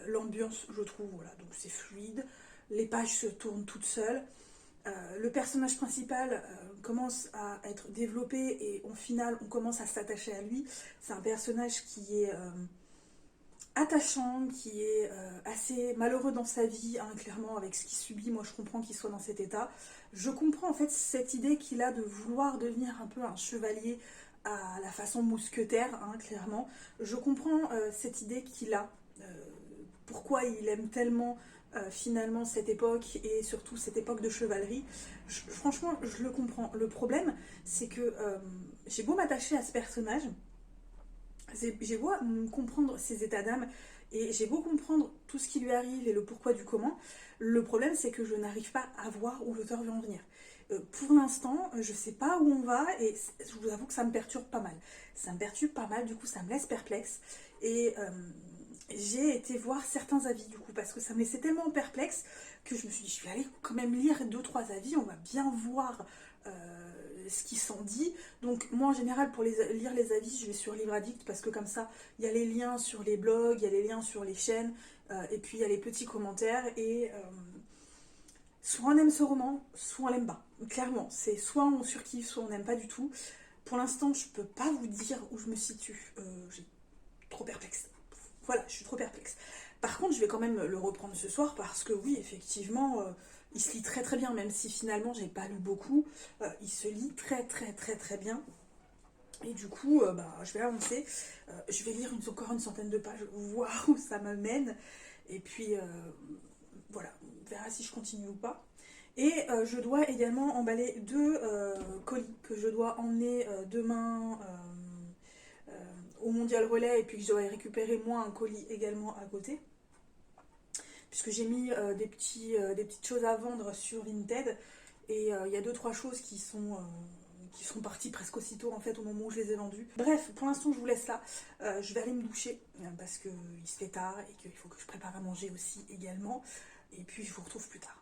l'ambiance, je trouve. Voilà, donc c'est fluide. Les pages se tournent toutes seules. Le personnage principal commence à être développé et au final, on commence à s'attacher à lui. C'est un personnage qui est attachant, qui est assez malheureux dans sa vie, hein, clairement, avec ce qu'il subit. Moi, je comprends qu'il soit dans cet état. Je comprends en fait cette idée qu'il a de vouloir devenir un peu un chevalier à la façon mousquetaire, hein, clairement. Je comprends cette idée qu'il a, pourquoi il aime tellement finalement cette époque et surtout cette époque de chevalerie. Franchement, je le comprends. Le problème, c'est que j'ai beau m'attacher à ce personnage, j'ai beau comprendre ses états d'âme et j'ai beau comprendre tout ce qui lui arrive et le pourquoi du comment, le problème c'est que je n'arrive pas à voir où l'auteur veut en venir. Pour l'instant, je sais pas où on va et je vous avoue que ça me perturbe pas mal. Ça me perturbe pas mal, du coup ça me laisse perplexe et j'ai été voir certains avis du coup parce que ça me laissait tellement perplexe que je me suis dit je vais aller quand même lire 2-3 avis, on va bien voir ce qui s'en dit. Donc moi en général pour lire les avis je vais sur Livre Addict parce que comme ça il y a les liens sur les blogs, il y a les liens sur les chaînes et puis il y a les petits commentaires et soit on aime ce roman, soit on l'aime pas. Clairement, c'est soit on surkiffe, soit on n'aime pas du tout. Pour l'instant je peux pas vous dire où je me situe, j'ai trop perplexe. Voilà, je suis trop perplexe. Par contre, je vais quand même le reprendre ce soir parce que oui, effectivement, il se lit très très bien, même si finalement j'ai pas lu beaucoup. Il se lit très très très très bien. Et du coup, je vais avancer. Je vais lire encore une centaine de pages, voir où ça me mène. Et puis, voilà, on verra si je continue ou pas. Et je dois également emballer 2 colis que je dois emmener demain au Mondial Relais et puis que je dois récupérer moi un colis également à côté. Puisque j'ai mis des petites choses à vendre sur Vinted et il y a 2-3 choses qui sont parties presque aussitôt en fait au moment où je les ai vendues. Bref, pour l'instant je vous laisse là. Je vais aller me doucher parce qu'il se fait tard et qu'il faut que je prépare à manger aussi également. Et puis je vous retrouve plus tard.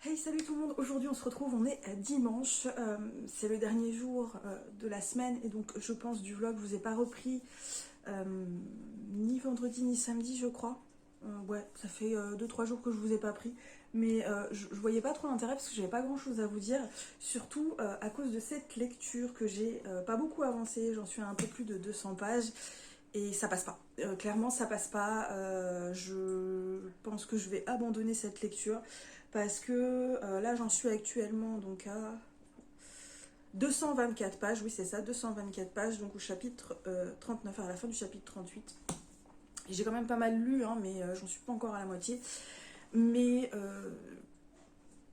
Hey, salut tout le monde, aujourd'hui on se retrouve, on est dimanche, c'est le dernier jour de la semaine et donc je pense du vlog, je vous ai pas repris ni vendredi ni samedi je crois. Ouais, ça fait 2-3 jours que je vous ai pas pris, mais je voyais pas trop l'intérêt parce que j'avais pas grand chose à vous dire, surtout à cause de cette lecture que j'ai pas beaucoup avancé, j'en suis à un peu plus de 200 pages et ça passe pas. Clairement ça passe pas, je pense que je vais abandonner cette lecture parce que là j'en suis actuellement donc à 224 pages, oui c'est ça, 224 pages, donc au chapitre 39, à la fin du chapitre 38. J'ai quand même pas mal lu, hein, mais j'en suis pas encore à la moitié. Mais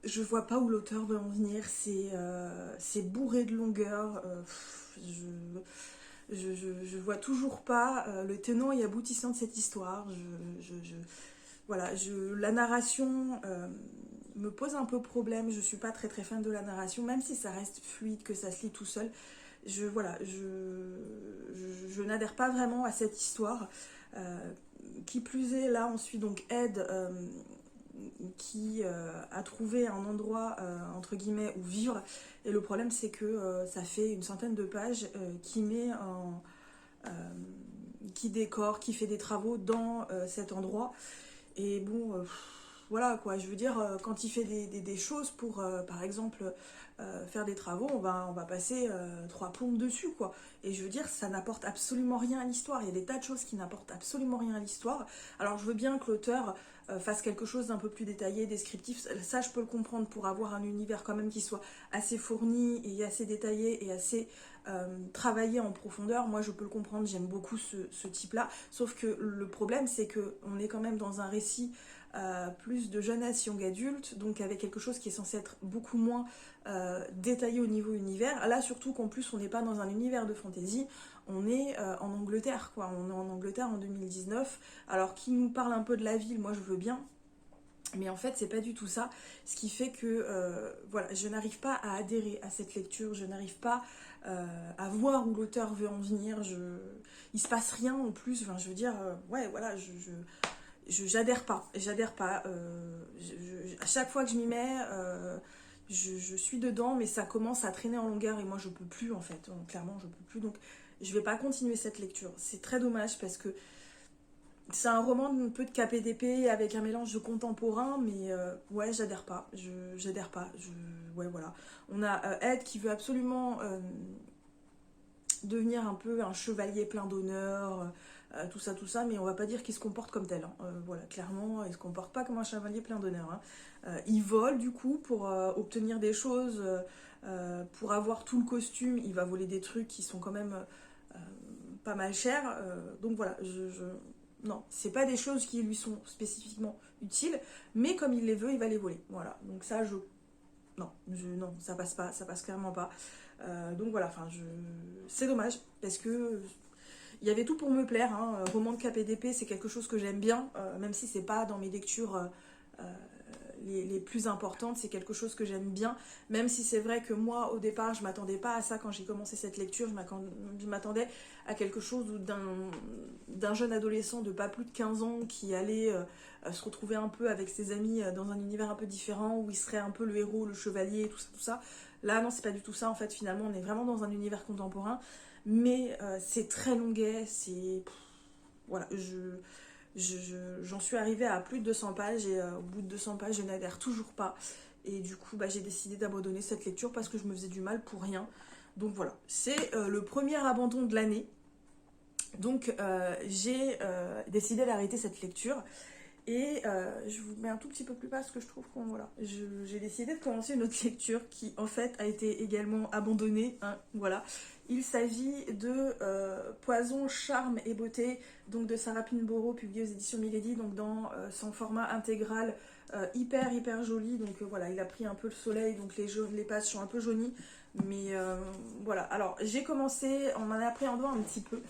je vois pas où l'auteur veut en venir, c'est bourré de longueur. Je vois toujours pas le tenant et aboutissant de cette histoire. Voilà, la narration me pose un peu problème. Je suis pas très très fan de la narration, même si ça reste fluide, que ça se lit tout seul. Voilà, je n'adhère pas vraiment à cette histoire. Qui plus est, là on suit donc Ed qui a trouvé un endroit entre guillemets où vivre et le problème c'est que ça fait une centaine de pages qui met en qui décore, qui fait des travaux dans cet endroit et bon voilà quoi, je veux dire quand il fait des choses pour par exemple faire des travaux, on va passer 3 plombes dessus quoi. Et je veux dire, ça n'apporte absolument rien à l'histoire. Il y a des tas de choses qui n'apportent absolument rien à l'histoire. Alors je veux bien que l'auteur fasse quelque chose d'un peu plus détaillé, descriptif. Ça je peux le comprendre pour avoir un univers quand même qui soit assez fourni et assez détaillé et assez travaillé en profondeur. Moi je peux le comprendre, j'aime beaucoup ce type-là. Sauf que le problème c'est qu'on est quand même dans un récit plus de jeunesse young adulte, donc avec quelque chose qui est censé être beaucoup moins détaillé au niveau univers. Là surtout qu'en plus on n'est pas dans un univers de fantasy, on est en Angleterre quoi, on est en Angleterre en 2019, alors qui nous parle un peu de la ville, moi je veux bien, Mais en fait, c'est pas du tout ça. Ce qui fait que voilà, je n'arrive pas à adhérer à cette lecture, je n'arrive pas à voir où l'auteur veut en venir. Il se passe rien en plus. Enfin, je veux dire, ouais, voilà, j'adhère pas. J'adhère pas. À chaque fois que je m'y mets, je suis dedans, mais ça commence à traîner en longueur et moi je peux plus en fait. Donc, clairement, je peux plus. Donc, je vais pas continuer cette lecture. C'est très dommage parce que c'est un roman un peu de KPDP avec un mélange de contemporain, mais ouais, j'adhère pas. J'adhère pas. Ouais, voilà. On a Ed qui veut absolument devenir un peu un chevalier plein d'honneur, tout ça, mais on va pas dire qu'il se comporte comme tel. Hein. Voilà, clairement, il se comporte pas comme un chevalier plein d'honneur. Hein. Il vole du coup pour obtenir des choses, pour avoir tout le costume. Il va voler des trucs qui sont quand même pas mal chers. Donc voilà, non, c'est pas des choses qui lui sont spécifiquement utiles, mais comme il les veut, il va les voler. Voilà, donc ça, non, ça passe pas, ça passe clairement pas. Donc voilà, enfin, c'est dommage parce que il y avait tout pour me plaire. Hein. Roman de KPDP, c'est quelque chose que j'aime bien, même si c'est pas dans mes lectures les plus importantes, c'est quelque chose que j'aime bien, même si c'est vrai que moi, au départ, je m'attendais pas à ça quand j'ai commencé cette lecture, je m'attendais à quelque chose d'un jeune adolescent de pas plus de 15 ans qui allait se retrouver un peu avec ses amis dans un univers un peu différent, où il serait un peu le héros, le chevalier, tout ça, tout ça. Là, non, c'est pas du tout ça, en fait, finalement, on est vraiment dans un univers contemporain, mais c'est très longuet, voilà, j'en suis arrivée à plus de 200 pages et au bout de 200 pages, je n'adhère toujours pas. Et du coup, j'ai décidé d'abandonner cette lecture parce que je me faisais du mal pour rien. Donc voilà, c'est le premier abandon de l'année. Donc j'ai décidé d'arrêter cette lecture. Et je vous mets un tout petit peu plus bas parce que je trouve qu'on voilà, j'ai décidé de commencer une autre lecture qui en fait a été également abandonnée. Hein, voilà, il s'agit de Poison, charme et beauté, donc de Sarah Pinborough, publié aux éditions Milady, donc dans son format intégral, hyper joli. Donc voilà, il a pris un peu le soleil, donc les pages sont un peu jaunies. Mais voilà, alors j'ai commencé en appréhendant un petit peu.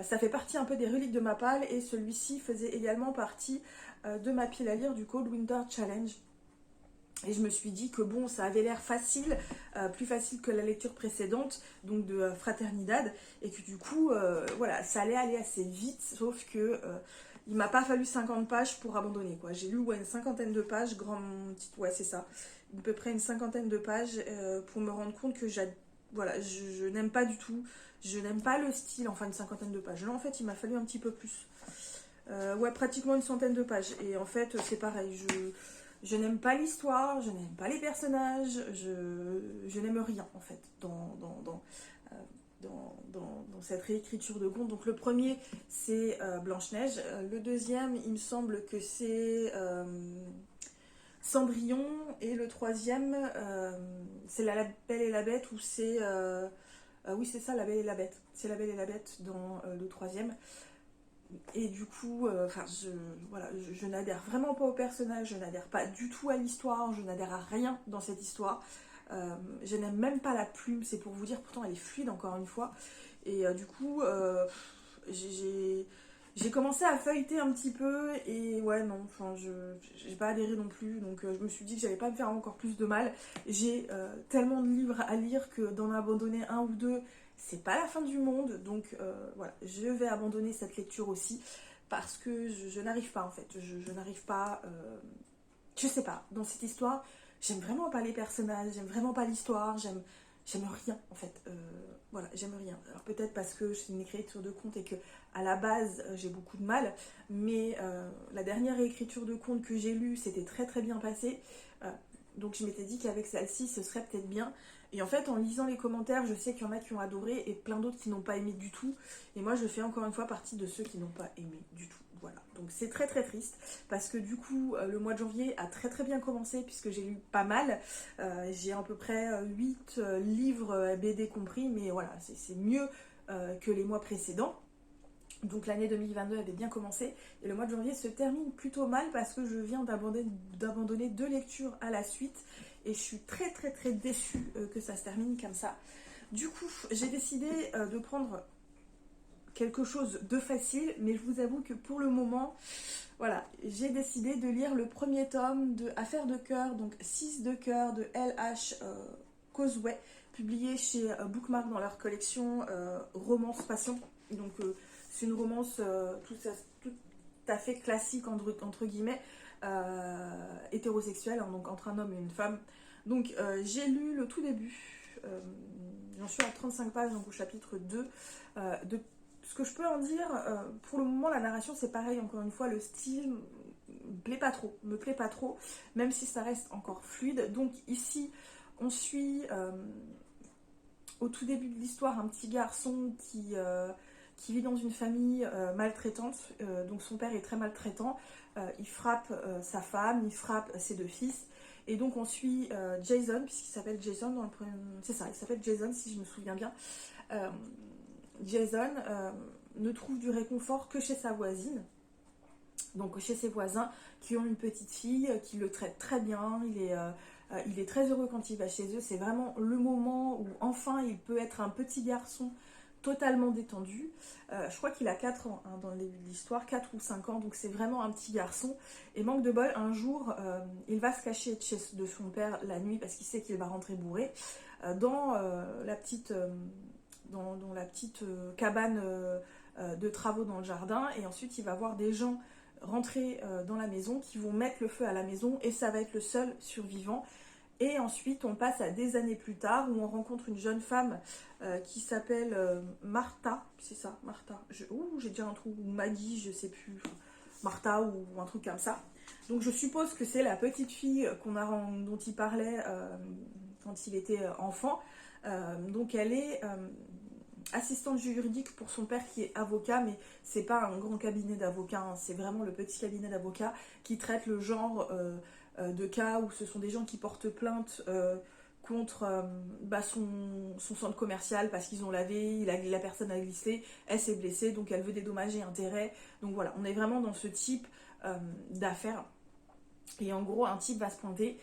Ça fait partie un peu des reliques de ma palle et celui-ci faisait également partie de ma pile à lire du Cold Winter Challenge. Et je me suis dit que bon, ça avait l'air facile, plus facile que la lecture précédente, donc de Fraternidad, et que du coup, voilà, ça allait aller assez vite, sauf que il m'a pas fallu 50 pages pour abandonner, quoi. J'ai lu une cinquantaine de pages, ouais, c'est ça, à peu près une cinquantaine de pages, pour me rendre compte que voilà, je n'aime pas du tout, je n'aime pas le style, enfin une cinquantaine de pages. Là, en fait, il m'a fallu un petit peu plus. Ouais, pratiquement une centaine de pages. Et en fait, c'est pareil, je n'aime pas l'histoire, je n'aime pas les personnages, je n'aime rien en fait dans cette réécriture de conte. Donc le premier c'est Blanche-Neige, le deuxième il me semble que c'est Cendrillon, et le troisième c'est La Belle et la Bête, ou c'est... oui c'est ça, La Belle et la Bête. C'est La Belle et la Bête dans le troisième. Et du coup, voilà, je n'adhère vraiment pas au personnage, je n'adhère pas du tout à l'histoire, je n'adhère à rien dans cette histoire. Je n'aime même pas la plume, c'est pour vous dire, pourtant elle est fluide encore une fois. Et du coup, j'ai commencé à feuilleter un petit peu et ouais, non, enfin, j'ai pas adhéré non plus. Donc je me suis dit que j'allais pas me faire encore plus de mal. J'ai tellement de livres à lire que d'en abandonner un ou deux, c'est pas la fin du monde. Donc voilà, je vais abandonner cette lecture aussi parce que je n'arrive pas en fait. Je n'arrive pas. Je sais pas, dans cette histoire, j'aime vraiment pas les personnages, j'aime vraiment pas l'histoire, j'aime rien en fait. Voilà, j'aime rien. Alors peut-être parce que c'est une écriture de conte et que à la base j'ai beaucoup de mal, mais la dernière réécriture de conte que j'ai lue, c'était très bien passé. Donc je m'étais dit qu'avec celle-ci, ce serait peut-être bien. Et en fait, en lisant les commentaires, je sais qu'il y en a qui ont adoré et plein d'autres qui n'ont pas aimé du tout. Et moi, je fais encore une fois partie de ceux qui n'ont pas aimé du tout. Voilà, donc c'est très triste parce que du coup le mois de janvier a très bien commencé puisque j'ai lu pas mal. J'ai à peu près 8 livres BD compris, mais voilà, c'est mieux que les mois précédents. Donc l'année 2022 avait bien commencé et le mois de janvier se termine plutôt mal parce que je viens d'abandonner 2 lectures à la suite et je suis très déçue que ça se termine comme ça. Du coup, j'ai décidé de prendre quelque chose de facile, mais je vous avoue que pour le moment, voilà, j'ai décidé de lire le premier tome de Affaires de cœur, donc 6 de cœur de L.H. Causeway, publié chez Bookmark dans leur collection Romance Passion. Donc c'est une romance tout à fait classique entre guillemets, hétérosexuelle, hein, donc entre un homme et une femme. Donc j'ai lu le tout début, j'en suis à 35 pages, donc au chapitre 2. De ce que je peux en dire, pour le moment la narration c'est pareil, encore une fois le style me plaît pas trop, même si ça reste encore fluide. Donc ici on suit au tout début de l'histoire un petit garçon qui vit dans une famille maltraitante, donc son père est très maltraitant, il frappe sa femme, il frappe ses 2 fils, et donc on suit Jason, puisqu'il s'appelle Jason dans le premier... C'est ça, il s'appelle Jason si je me souviens bien. Jason ne trouve du réconfort que chez sa voisine, donc chez ses voisins qui ont une petite fille qui le traite très bien, il est très heureux quand il va chez eux, c'est vraiment le moment où enfin il peut être un petit garçon totalement détendu. Je crois qu'il a 4 ans hein, dans le début de l'histoire, 4 ou 5 ans, donc c'est vraiment un petit garçon. Et manque de bol, un jour, il va se cacher de son père la nuit parce qu'il sait qu'il va rentrer bourré dans la petite, dans la petite cabane de travaux dans le jardin. Et ensuite, il va voir des gens rentrer dans la maison qui vont mettre le feu à la maison et ça va être le seul survivant. Et ensuite, on passe à des années plus tard où on rencontre une jeune femme qui s'appelle Martha, c'est ça, Martha. J'ai déjà un trou, ou Maggie, je sais plus, Martha ou un truc comme ça. Donc je suppose que c'est la petite fille dont il parlait quand il était enfant. Donc elle est assistante juridique pour son père qui est avocat, mais c'est pas un grand cabinet d'avocats, hein, c'est vraiment le petit cabinet d'avocats qui traite le genre de cas où ce sont des gens qui portent plainte contre son centre commercial parce qu'ils ont lavé, la personne a glissé, elle s'est blessée, donc elle veut des dommages et intérêts. Donc voilà, on est vraiment dans ce type d'affaires. Et en gros, un type va se pointer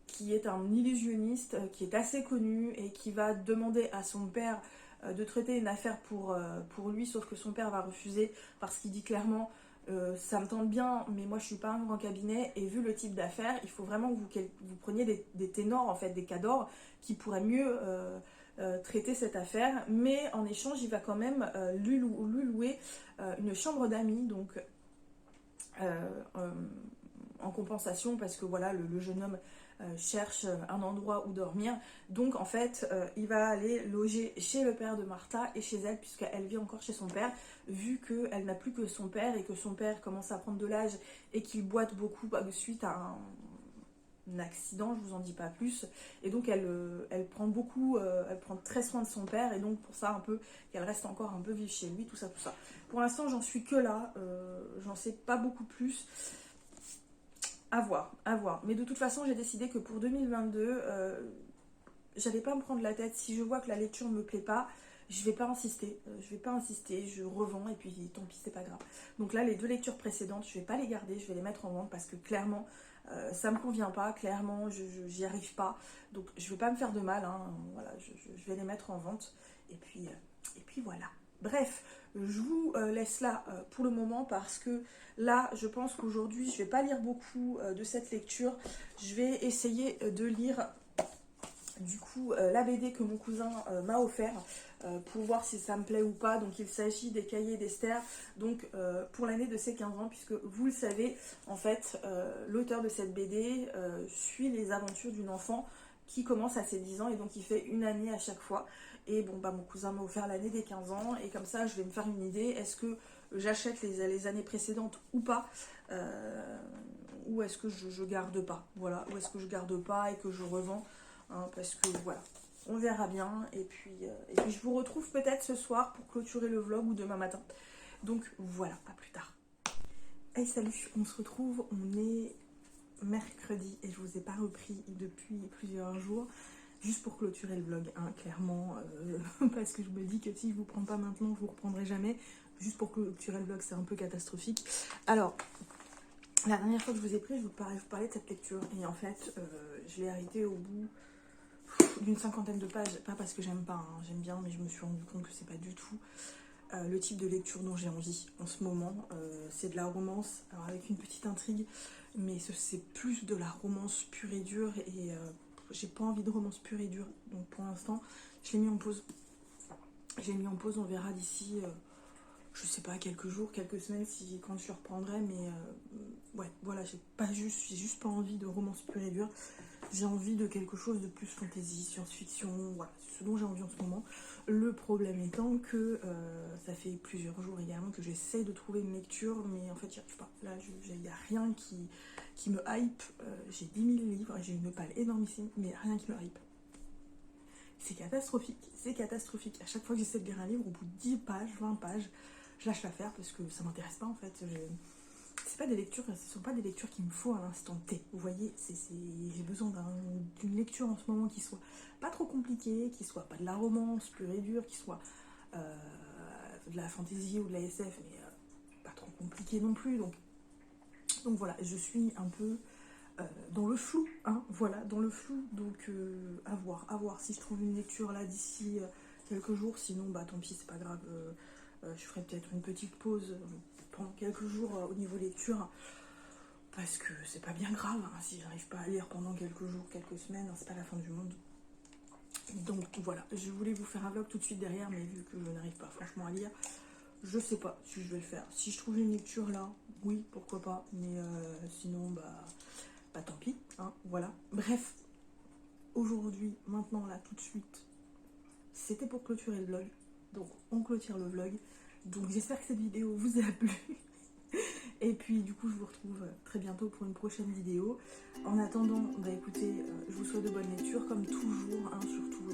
qui est un illusionniste, qui est assez connu et qui va demander à son père de traiter une affaire pour lui, sauf que son père va refuser parce qu'il dit clairement ça me tente bien, mais moi je suis pas un grand cabinet et vu le type d'affaires, il faut vraiment que vous preniez des ténors, en fait, des cadors qui pourraient mieux traiter cette affaire, mais en échange il va quand même lui louer une chambre d'amis, donc en compensation parce que voilà le jeune homme cherche un endroit où dormir, donc en fait il va aller loger chez le père de Martha et chez elle puisqu'elle vit encore chez son père, vu qu'elle n'a plus que son père et que son père commence à prendre de l'âge et qu'il boite beaucoup suite à un accident, je vous en dis pas plus, et donc elle prend beaucoup, elle prend très soin de son père, et donc pour ça un peu qu'elle reste encore un peu vive chez lui, tout ça. Pour l'instant j'en suis que là, j'en sais pas beaucoup plus. À voir. Mais de toute façon, j'ai décidé que pour 2022, j'allais pas me prendre la tête. Si je vois que la lecture me plaît pas, je vais pas insister. Je revends et puis tant pis, c'est pas grave. Donc là, les 2 lectures précédentes, je vais pas les garder, je vais les mettre en vente parce que clairement, ça me convient pas. Clairement, j'y arrive pas. Donc je vais pas me faire de mal. Hein. Voilà, je vais les mettre en vente. Et puis voilà. Bref, je vous laisse là pour le moment parce que là, je pense qu'aujourd'hui, je vais pas lire beaucoup de cette lecture. Je vais essayer de lire du coup la BD que mon cousin m'a offert pour voir si ça me plaît ou pas. Donc il s'agit des Cahiers d'Esther, donc pour l'année de ses 15 ans, puisque vous le savez, en fait, l'auteur de cette BD suit les aventures d'une enfant qui commence à ses 10 ans et donc il fait une année à chaque fois. Et bon, bah mon cousin m'a offert l'année des 15 ans et comme ça je vais me faire une idée, est-ce que j'achète les années précédentes ou pas, ou est-ce que je garde pas, voilà, ou est-ce que je garde pas et que je revends, hein, parce que voilà, on verra bien. Et puis je vous retrouve peut-être ce soir pour clôturer le vlog ou demain matin. Donc voilà, à plus tard. Hey salut, on se retrouve, on est mercredi et je vous ai pas repris depuis plusieurs jours. Juste pour clôturer le vlog, hein, clairement, parce que je me dis que si je vous prends pas maintenant, je vous reprendrai jamais. Juste pour clôturer le vlog, c'est un peu catastrophique. Alors, la dernière fois que je vous ai pris, je vous parlais de cette lecture. Et en fait, je l'ai arrêtée au bout d'une 50aine de pages. Pas parce que j'aime pas, hein, j'aime bien, mais je me suis rendu compte que c'est pas du tout le type de lecture dont j'ai envie en ce moment. C'est de la romance, alors avec une petite intrigue, mais c'est plus de la romance pure et dure, et j'ai pas envie de romance pure et dure. Donc pour l'instant, je l'ai mis en pause. J'ai mis en pause, on verra d'ici, je sais pas, quelques jours, quelques semaines, quand je reprendrai, mais ouais, voilà, j'ai juste pas envie de romance pure et dure. J'ai envie de quelque chose de plus fantasy, science-fiction, voilà, c'est ce dont j'ai envie en ce moment. Le problème étant que ça fait plusieurs jours également que j'essaie de trouver une lecture, mais en fait j'y arrive pas. Là, il n'y a rien qui me hype. J'ai 10 000 livres, j'ai une palle énormissime, mais rien qui me hype. C'est catastrophique, c'est catastrophique. À chaque fois que j'essaie de lire un livre, au bout de 10 pages, 20 pages, je lâche l'affaire parce que ça m'intéresse pas en fait. C'est pas des lectures, ce sont pas des lectures qu'il me faut à l'instant T. Vous voyez, j'ai besoin d'une lecture en ce moment qui soit pas trop compliquée, qui soit pas de la romance pure et dure, qui soit de la fantasy ou de la SF, mais pas trop compliquée non plus. Donc voilà, je suis un peu dans le flou, hein, voilà, dans le flou. Donc à voir si je trouve une lecture là d'ici quelques jours. Sinon, bah tant pis, c'est pas grave. Je ferai peut-être une petite pause pendant quelques jours au niveau lecture, parce que c'est pas bien grave, hein, si j'arrive pas à lire pendant quelques jours, quelques semaines, hein, c'est pas la fin du monde. Donc voilà, je voulais vous faire un vlog tout de suite derrière, mais vu que je n'arrive pas franchement à lire, je sais pas si je vais le faire. Si je trouve une lecture là, oui, pourquoi pas, mais sinon, bah tant pis, hein, voilà. Bref, aujourd'hui, maintenant, là, tout de suite, c'était pour clôturer le vlog, donc on clôture le vlog. Donc j'espère que cette vidéo vous a plu. Et puis du coup je vous retrouve très bientôt pour une prochaine vidéo. En attendant, bah écoutez, je vous souhaite de bonnes lectures comme toujours, hein, surtout